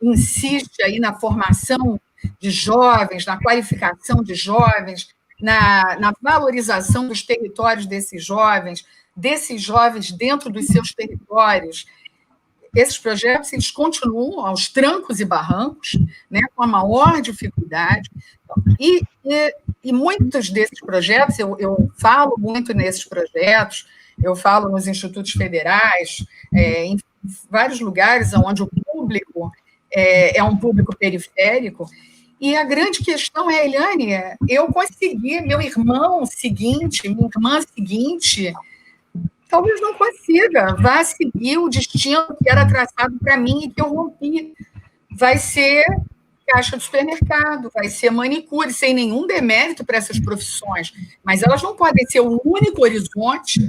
insiste aí na formação de jovens, na qualificação de jovens, na valorização dos territórios desses jovens dentro dos seus territórios. Esses projetos eles continuam aos trancos e barrancos, né, com a maior dificuldade, e muitos desses projetos, eu falo muito nesses projetos, eu falo nos institutos federais, em vários lugares onde o público é um público periférico, e a grande questão é, Eliane, eu consegui, meu irmão seguinte, minha irmã seguinte, talvez não consiga, vá seguir o destino que era traçado para mim e que eu rompi. Vai ser caixa de supermercado, vai ser manicure, sem nenhum demérito para essas profissões, mas elas não podem ser o único horizonte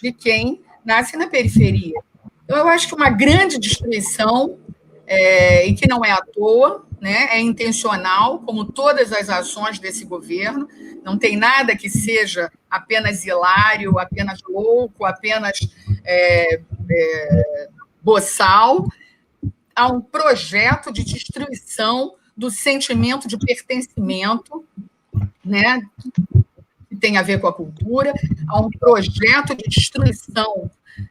de quem nasce na periferia. Então, eu acho que uma grande destruição, e que não é à toa, né, é intencional, como todas as ações desse governo, não tem nada que seja apenas hilário, apenas louco, apenas boçal. Há um projeto de destruição do sentimento de pertencimento, né, que tem a ver com a cultura, há um projeto de destruição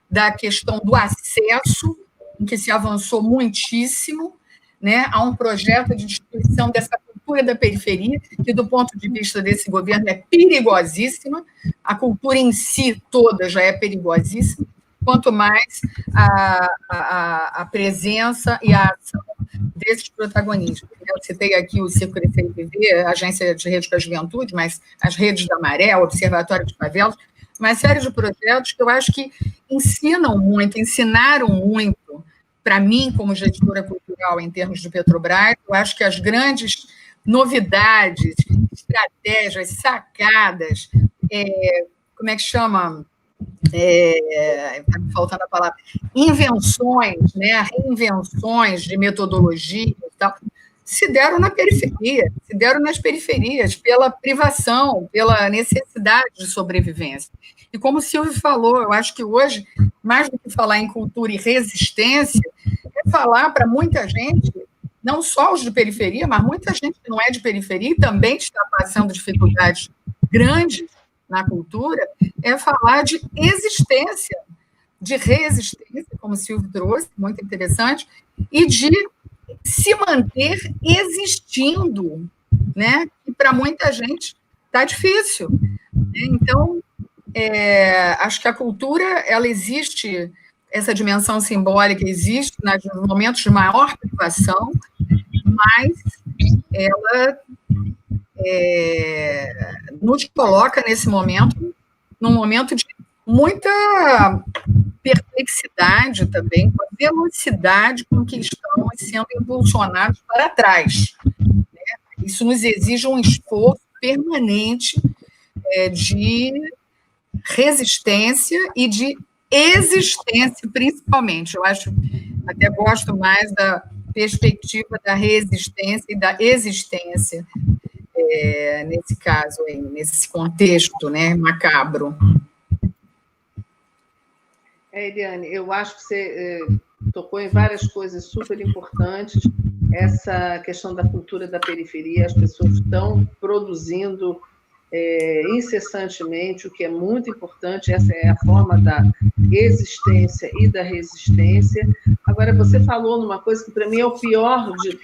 da questão do acesso, em que se avançou muitíssimo, né? Há um projeto de destruição dessa cultura da periferia, que, do ponto de vista desse governo, é perigosíssima, a cultura em si toda já é perigosíssima, quanto mais a presença e a ação desses protagonistas. Eu citei aqui o Circo Crescer e Viver, a Agência de Redes para a Juventude, mas as Redes da Maré, o Observatório de Favelas, uma série de projetos que eu acho que ensinaram muito, para mim, como gestora cultural em termos de Petrobras. Eu acho que as grandes novidades, estratégias, sacadas, como é que chama? Está me faltando a palavra, invenções, né, reinvenções de metodologia e tal, se deram na periferia, se deram nas periferias, pela privação, pela necessidade de sobrevivência. E como o Silvio falou, eu acho que hoje, mais do que falar em cultura e resistência, é falar para muita gente, não só os de periferia, mas muita gente que não é de periferia e também está passando dificuldades grandes na cultura, é falar de existência, de resistência, como o Silvio trouxe, muito interessante, e de se manter existindo, né? E para muita gente está difícil. Então, acho que a cultura, ela existe, essa dimensão simbólica existe nos momentos de maior privação, mas ela nos coloca nesse momento, num momento de muita perplexidade também, com a velocidade com que estamos sendo impulsionados para trás. Né? Isso nos exige um esforço permanente de resistência e de existência, principalmente. Eu até gosto mais da perspectiva da resistência e da existência, nesse caso aí, nesse contexto, né, macabro. Eliane, eu acho que você tocou em várias coisas super importantes. Essa questão da cultura da periferia, as pessoas estão produzindo incessantemente, o que é muito importante. Essa é a forma da existência e da resistência. Agora, você falou numa coisa que, para mim, é o pior de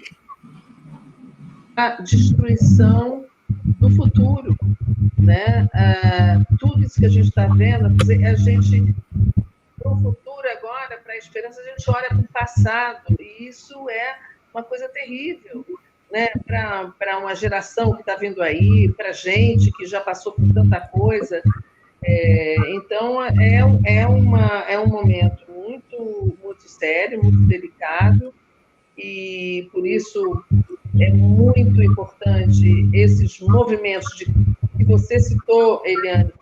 a destruição do futuro, né? Tudo isso que a gente está vendo, a gente, para o futuro agora, para a esperança, a gente olha para o passado, e isso é uma coisa terrível, né? Para uma geração que está vindo aí, para a gente que já passou por tanta coisa. Então, é um momento muito, muito sério, muito delicado, e por isso é muito importante esses movimentos que você citou, Eliane,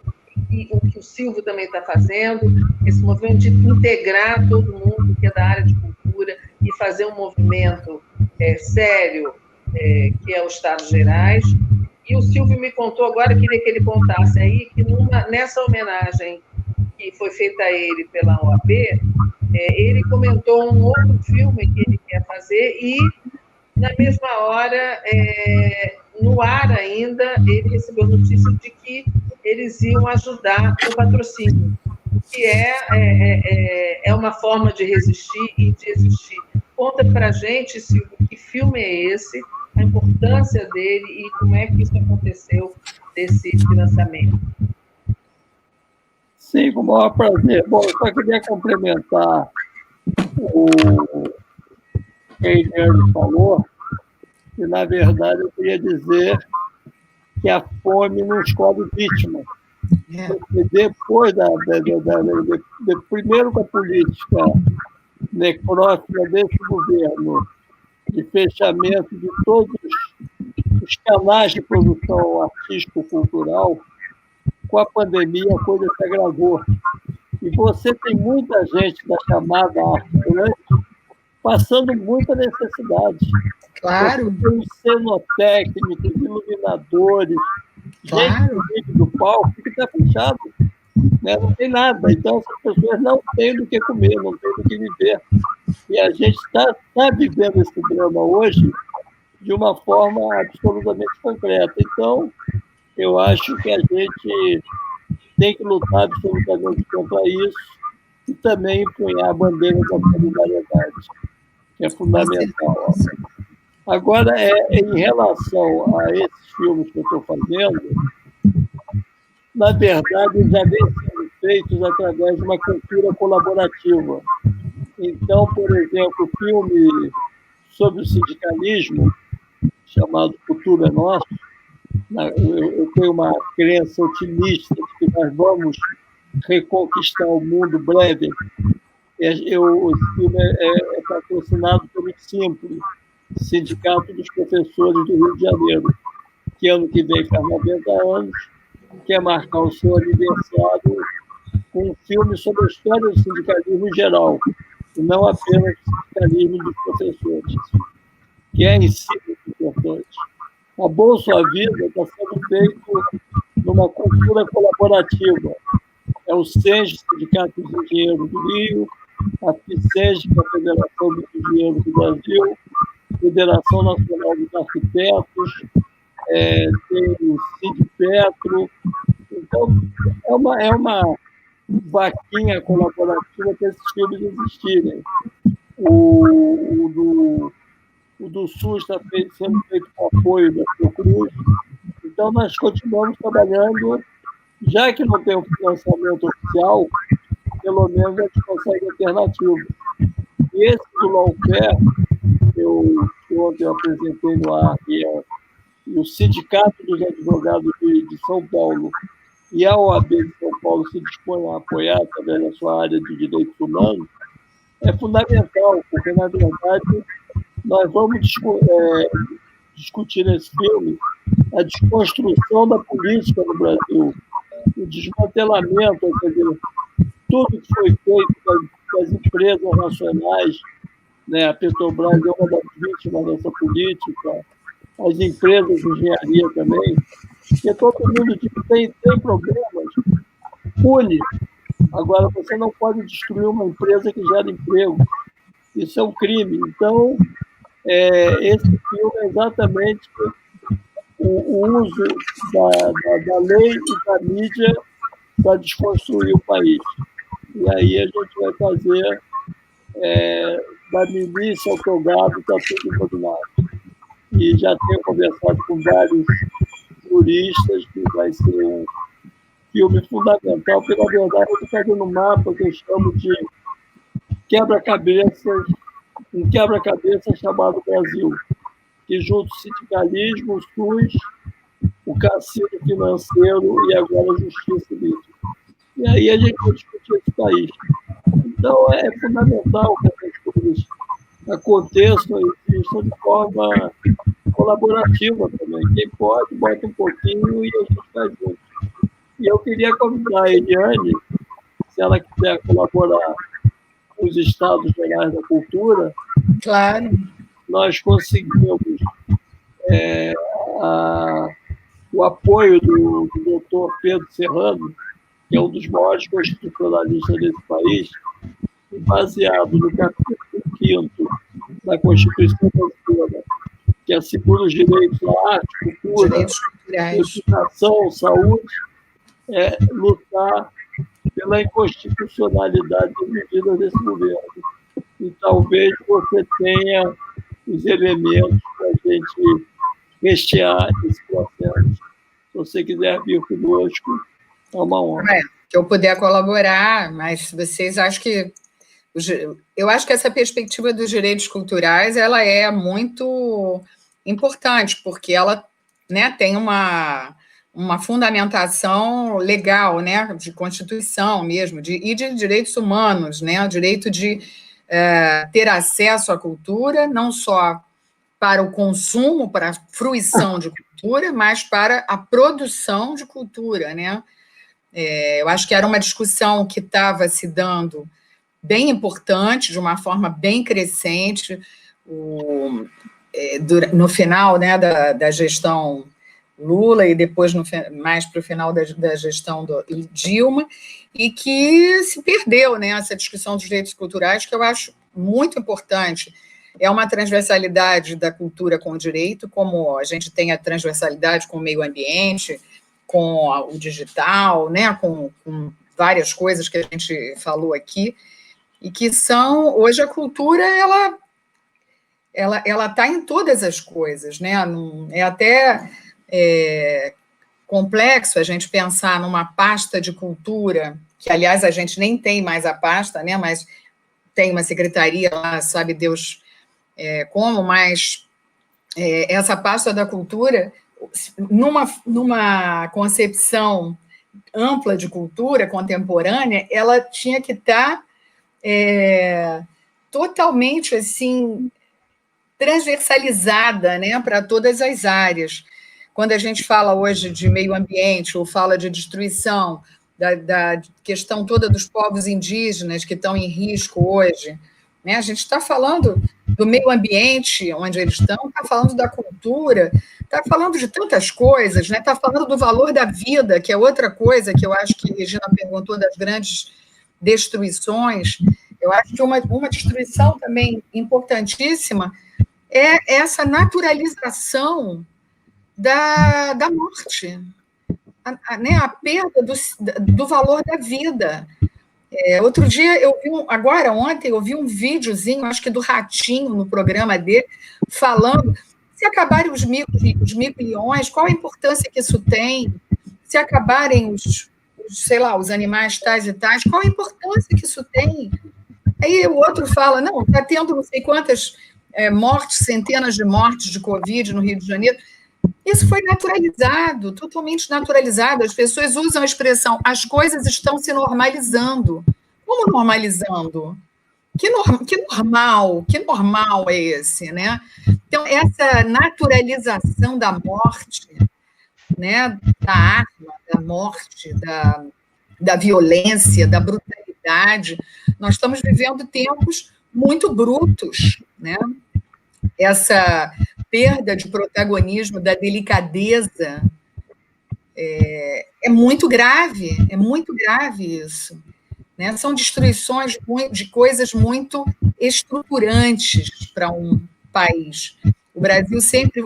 e o que o Silvio também está fazendo, esse movimento de integrar todo mundo que é da área de cultura e fazer um movimento sério, que é o Estados Gerais. E o Silvio me contou agora, queria que ele contasse aí, que nessa homenagem que foi feita a ele pela OAB, ele comentou um outro filme que ele quer fazer e, na mesma hora, no ar ainda, ele recebeu notícia de que eles iam ajudar o patrocínio, que é uma forma de resistir e de existir. Conta para a gente, Silvio, que filme é esse, a importância dele e como é que isso aconteceu, desse financiamento. Sim, com o maior prazer. Bom, eu só queria complementar o que a Eliane falou, que, na verdade, eu queria dizer que a fome não escolhe vítima. Porque depois primeiro com a política necrófila desse governo, de fechamento de todos os canais de produção artístico-cultural, com a pandemia a coisa se agravou. E você tem muita gente da chamada arte grande passando muita necessidade. Claro. Você tem cenotécnicos, iluminadores, claro, gente do palco que está fechado. Né? Não tem nada. Então, essas pessoas não têm do que comer, não têm do que viver. E a gente está vivendo esse drama hoje de uma forma absolutamente concreta. Então, eu acho que a gente tem que lutar absolutamente contra isso e também empunhar a bandeira da solidariedade, que é fundamental. Agora, em relação a esses filmes que eu estou fazendo, na verdade, eles já vêm sendo feitos através de uma cultura colaborativa. Então, por exemplo, o filme sobre o sindicalismo, chamado Futuro é Nosso, eu tenho uma crença otimista de que nós vamos reconquistar o mundo breve. Esse filme é patrocinado pelo Simples, Sindicato dos Professores do Rio de Janeiro, que ano que vem faz 90 anos, quer marcar o seu aniversário com um filme sobre a história do sindicalismo em geral, e não apenas o sindicalismo dos professores, que é em si importante. A Boa Sua Vida está sendo feito numa cultura colaborativa. É o SENG, Sindicato dos Engenheiros do Rio, a FICENG, que é a Federação dos Engenheiros do Brasil, Federação Nacional dos Arquitetos, tem o Sindipetro. Então, é uma vaquinha colaborativa para esses filmes existirem. O do SUS está sendo feito com apoio da Fiocruz. Então, nós continuamos trabalhando, já que não tem um financiamento oficial, pelo menos a gente consegue alternativas. E esse do Lawfare, que ontem eu apresentei no ar, e o Sindicato dos Advogados de São Paulo e a OAB de São Paulo se dispõem a apoiar através da sua área de direitos humanos, é fundamental, porque, na verdade, nós vamos discutir nesse filme a desconstrução da política no Brasil, o desmantelamento, quer dizer, tudo que foi feito com as empresas nacionais, né? A Petrobras é uma das vítimas dessa política, as empresas de engenharia também, porque todo mundo tem problemas, pune. Agora, você não pode destruir uma empresa que gera emprego. Isso é um crime. Então, esse filme é exatamente o uso da lei e da mídia para desconstruir o país. E aí a gente vai fazer da milícia ao teu gado, está tudo dominado. E já tenho conversado com vários juristas que vai ser um filme fundamental, porque, na verdade, eu estou fazendo um mapa que eu chamo de quebra-cabeças, um quebra-cabeça chamado Brasil, que junta o sindicalismo, o SUS, o cassino financeiro e agora a justiça política. E aí a gente vai discutir esse país. Então, é fundamental que essas coisas aconteçam e existam de forma colaborativa também. Quem pode, bota um pouquinho e a gente faz junto. E eu queria convidar a Eliane, se ela quiser colaborar com os Estados Gerais da Cultura. Claro. Nós conseguimos o apoio do doutor Pedro Serrano, que é um dos maiores constitucionalistas desse país, e baseado no capítulo 5º da Constituição Brasileira, que assegura os direitos à arte, cultura, educação, saúde, lutar pela inconstitucionalidade das medidas desse governo. E talvez você tenha os elementos para a gente rechear esse processo. Se você quiser vir conosco, é uma honra. Que eu puder colaborar, mas vocês acham que... Eu acho que essa perspectiva dos direitos culturais ela é muito importante, porque ela, né, tem uma fundamentação legal, né, de Constituição mesmo, e de direitos humanos, né, o direito de ter acesso à cultura, não só para o consumo, para a fruição de cultura, mas para a produção de cultura, né? Eu acho que era uma discussão que estava se dando bem importante, de uma forma bem crescente, no final, né, da gestão Lula e depois mais para o final da gestão do Dilma, e que se perdeu, né, essa discussão dos direitos culturais, que eu acho muito importante. É uma transversalidade da cultura com o direito, como a gente tem a transversalidade com o meio ambiente, com o digital, né, com várias coisas que a gente falou aqui, e que são, hoje a cultura, ela está em todas as coisas, né? É até complexo a gente pensar numa pasta de cultura, que, aliás, a gente nem tem mais a pasta, né? Mas tem uma secretaria lá, sabe Deus como, mas essa pasta da cultura, numa concepção ampla de cultura contemporânea, ela tinha que estar totalmente assim transversalizada, né, para todas as áreas. Quando a gente fala hoje de meio ambiente ou fala de destruição, da questão toda dos povos indígenas que estão em risco hoje, né, a gente está falando do meio ambiente onde eles estão, está falando da cultura, está falando de tantas coisas, né? Está falando do valor da vida, que é outra coisa que eu acho que a Regina perguntou das grandes destruições. Eu acho que uma destruição também importantíssima é essa naturalização da morte, né? A perda do valor da vida. Outro dia, ontem, eu vi um videozinho, acho que do Ratinho, no programa dele, falando, se acabarem os micro-leões, qual a importância que isso tem? Se acabarem os animais tais e tais, qual a importância que isso tem? Aí o outro fala, não, está tendo não sei quantas mortes, centenas de mortes de Covid no Rio de Janeiro. Isso foi naturalizado, totalmente naturalizado. As pessoas usam a expressão, as coisas estão se normalizando. Como normalizando? Que normal é esse, né? Então, essa naturalização da morte, né, da arma, da morte, da violência, da brutalidade, nós estamos vivendo tempos muito brutos, né? Essa perda de protagonismo, da delicadeza, é muito grave isso. Né? São destruições de coisas muito estruturantes para um país. O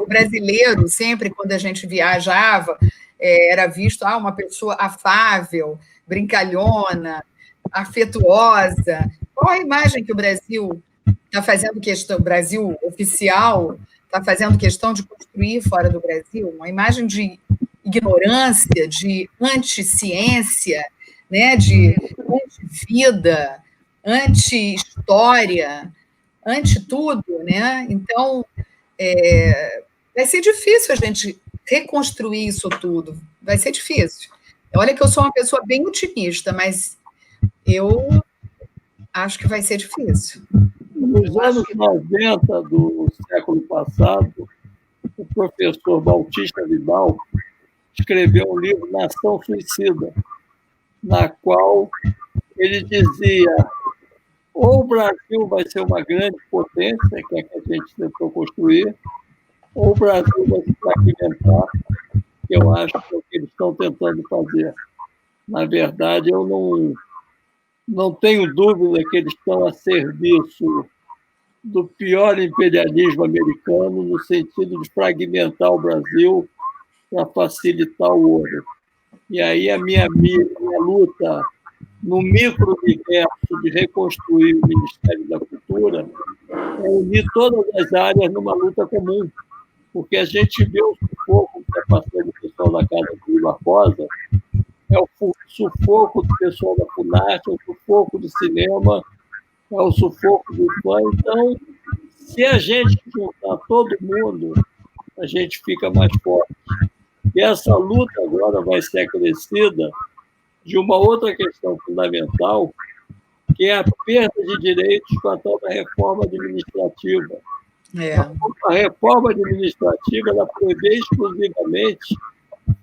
brasileiro, sempre quando a gente viajava, era visto uma pessoa afável, brincalhona, afetuosa. Qual a imagem que o Brasil está fazendo questão, o Brasil oficial está fazendo questão de construir fora do Brasil? Uma imagem de ignorância, de anti-ciência, né? De anti-vida, anti-história, anti-tudo, né? Então, vai ser difícil a gente reconstruir isso tudo, vai ser difícil. Olha que eu sou uma pessoa bem otimista, mas eu acho que vai ser difícil. Nos anos 90 do século passado, o professor Bautista Vidal escreveu um livro, Nação Suicida, na qual ele dizia ou o Brasil vai ser uma grande potência, que é a que a gente tentou construir, ou o Brasil vai se fragmentar, que eu acho que é o que eles estão tentando fazer. Na verdade, eu não tenho dúvida que eles estão a serviço do pior imperialismo americano, no sentido de fragmentar o Brasil para facilitar o ouro. E aí a minha luta no micro-universo de reconstruir o Ministério da Cultura é unir todas as áreas numa luta comum, porque a gente vê o sufoco que está passando o pessoal da Casa do Rui Barbosa, é o sufoco do pessoal da Funarte, é o sufoco do cinema, é o sufoco do fã. Então, se a gente juntar todo mundo, a gente fica mais forte. E essa luta agora vai ser acrescida de uma outra questão fundamental, que é a perda de direitos com a tal da reforma administrativa. A reforma administrativa ela prevê exclusivamente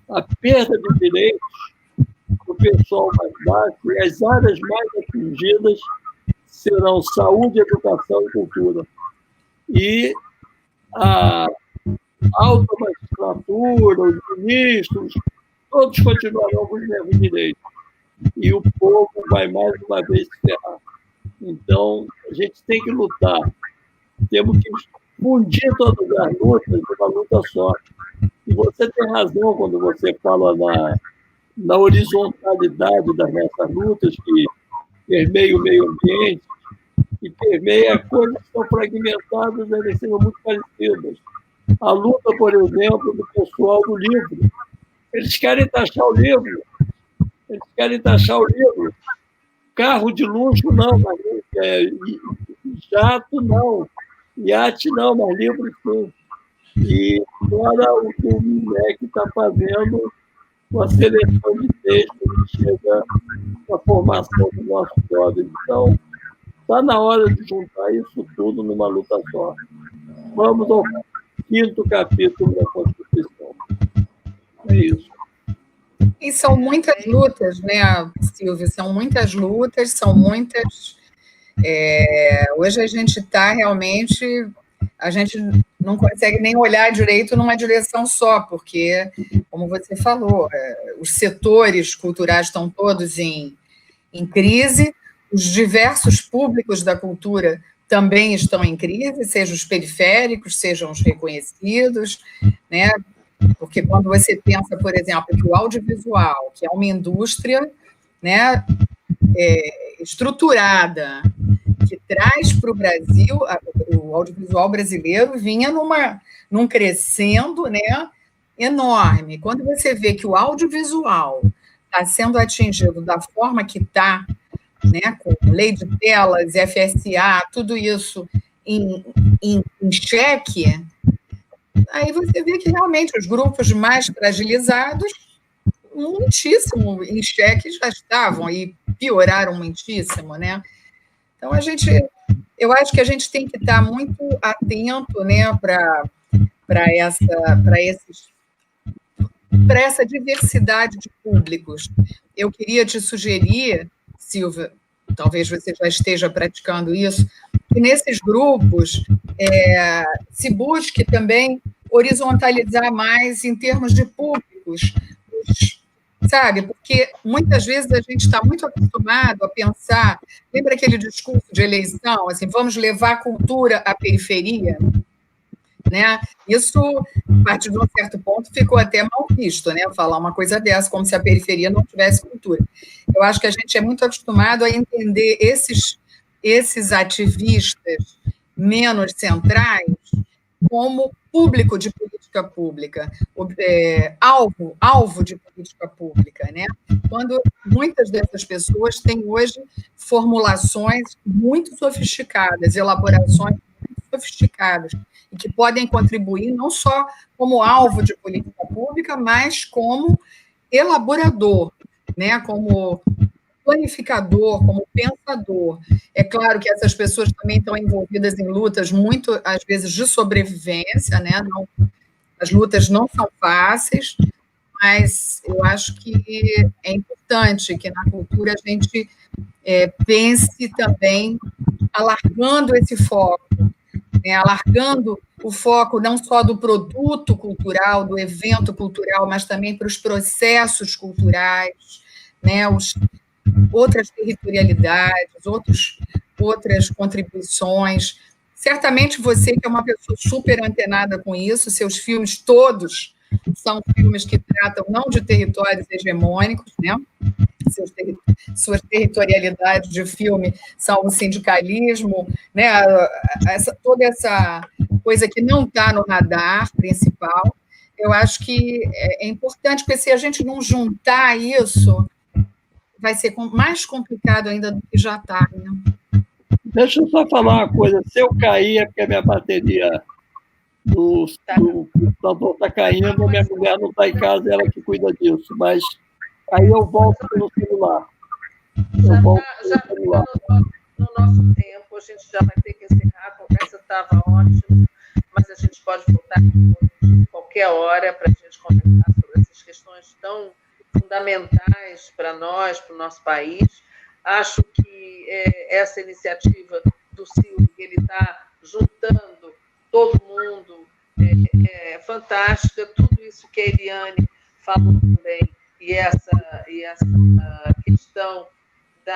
a perda de direitos do pessoal mais baixo, e as áreas mais atingidas serão saúde, educação e cultura. E a alta magistratura, os ministros, todos continuarão com os mesmos direitos. E o povo vai mais uma vez se ferrar. Então, a gente tem que lutar. Temos que fundir todas as lutas numa luta só. E você tem razão quando você fala na horizontalidade das nossas lutas, que permeia o meio ambiente, que permeia coisas que são fragmentadas, devem ser muito parecidas. A luta, por exemplo, do pessoal do livro. Eles querem taxar o livro. Carro de luxo, não, mas jato, não. Iate, não, mas livro, sim. E agora o que o MEC está fazendo com a seleção de texto que chega à formação do nosso código. Então, está na hora de juntar isso tudo numa luta só. Vamos ao 5º capítulo da Constituição. É isso. E são muitas lutas, né, Silvia? São muitas lutas, são muitas Hoje a gente está realmente... A gente não consegue nem olhar direito numa direção só, porque, como você falou, os setores culturais estão todos em crise, os diversos públicos da cultura também estão em crise, sejam os periféricos, sejam os reconhecidos, né? Porque quando você pensa, por exemplo, que o audiovisual, que é uma indústria, né, estruturada, que traz para o Brasil, o audiovisual brasileiro vinha num crescendo, né, enorme. Quando você vê que o audiovisual está sendo atingido da forma que está, né, com lei de telas, FSA, tudo isso em xeque, aí você vê que realmente os grupos mais fragilizados, muitíssimo em xeque, já estavam e pioraram muitíssimo, né? Então, eu acho que a gente tem que estar muito atento, né, para essa diversidade de públicos. Eu queria te sugerir, Silvia, talvez você já esteja praticando isso, que nesses grupos se busque também horizontalizar mais em termos de públicos, sabe? Porque muitas vezes a gente está muito acostumado a pensar, lembra aquele discurso de eleição, assim, vamos levar a cultura à periferia? Né? Isso, a partir de um certo ponto, ficou até mal visto, né? Falar uma coisa dessa, como se a periferia não tivesse cultura. Eu acho que a gente é muito acostumado a entender esses ativistas menos centrais como público de política pública, alvo de política pública, né? Quando muitas dessas pessoas têm hoje formulações muito sofisticadas, elaborações muito sofisticadas, e que podem contribuir não só como alvo de política pública, mas como elaborador, né? Como planificador, como pensador. É claro que essas pessoas também estão envolvidas em lutas muito, às vezes, de sobrevivência, né? Não, as lutas não são fáceis, mas eu acho que é importante que na cultura a gente pense também alargando esse foco, né? Alargando o foco não só do produto cultural, do evento cultural, mas também para os processos culturais, né? Outras territorialidades, outras contribuições. Certamente você, que é uma pessoa super antenada com isso, seus filmes todos são filmes que tratam não de territórios hegemônicos, né? Suas territorialidades de filme são o sindicalismo, né? Toda essa coisa que não está no radar principal. Eu acho que é importante, porque se a gente não juntar isso, vai ser mais complicado ainda do que já está. Né? Deixa eu só falar uma coisa. Se eu cair, é porque a minha bateria do computador está caindo, minha mulher não está em casa, ela que cuida disso. Mas aí eu volto pelo celular. No nosso tempo, a gente já vai ter que encerrar. A conversa estava ótima, mas a gente pode voltar qualquer hora para a gente conversar sobre essas questões tão fundamentais para nós, para o nosso país. Acho que essa iniciativa do Silvio, que ele está juntando todo mundo, é fantástica. Tudo isso que a Eliane falou também, e essa questão da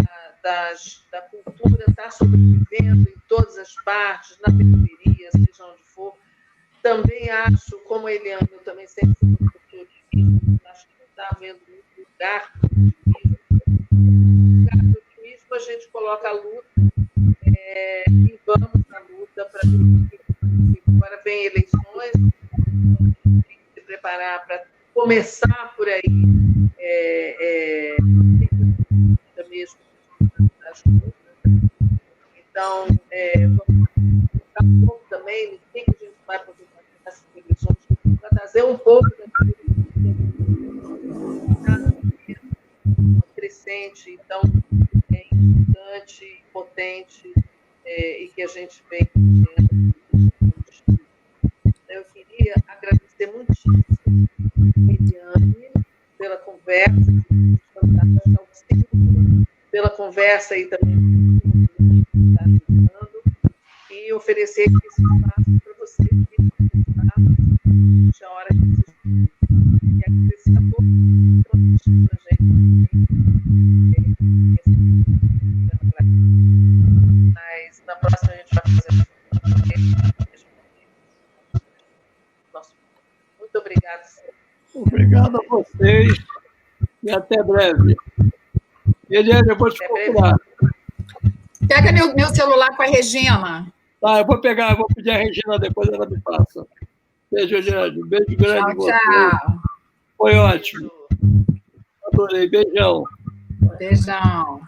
cultura está sobrevivendo em todas as partes, na periferia, seja onde for. Também acho, como a Eliane, eu também sempre fui muito otimista, acho que está havendo muito lugar para o otimismo. A gente coloca a luta e vamos na luta para que agora vem eleições, tem que se preparar para começar por aí, mesmo das lutas. Então, vamos ficar um pouco também, o que a gente vai fazer essas eleições, para trazer um pouco crescente, então, importante, potente, e que a gente vem eu queria agradecer muitíssimo Eliane pela conversa, pela conversa aí também está ajudando, e oferecer aqui esse espaço para você que a hora que você e agradecer a todos que trouxeram para a gente. Mas na próxima a gente vai fazer. Muito obrigada. Obrigado a vocês e até breve. Eliane, eu vou te procurar. Pega meu celular com a Regina. Tá, eu vou pegar, eu vou pedir a Regina depois, ela me passa. Beijo, Eliane. Beijo grande em você. Tchau. Foi ótimo. Adorei. Beijão. Beijão.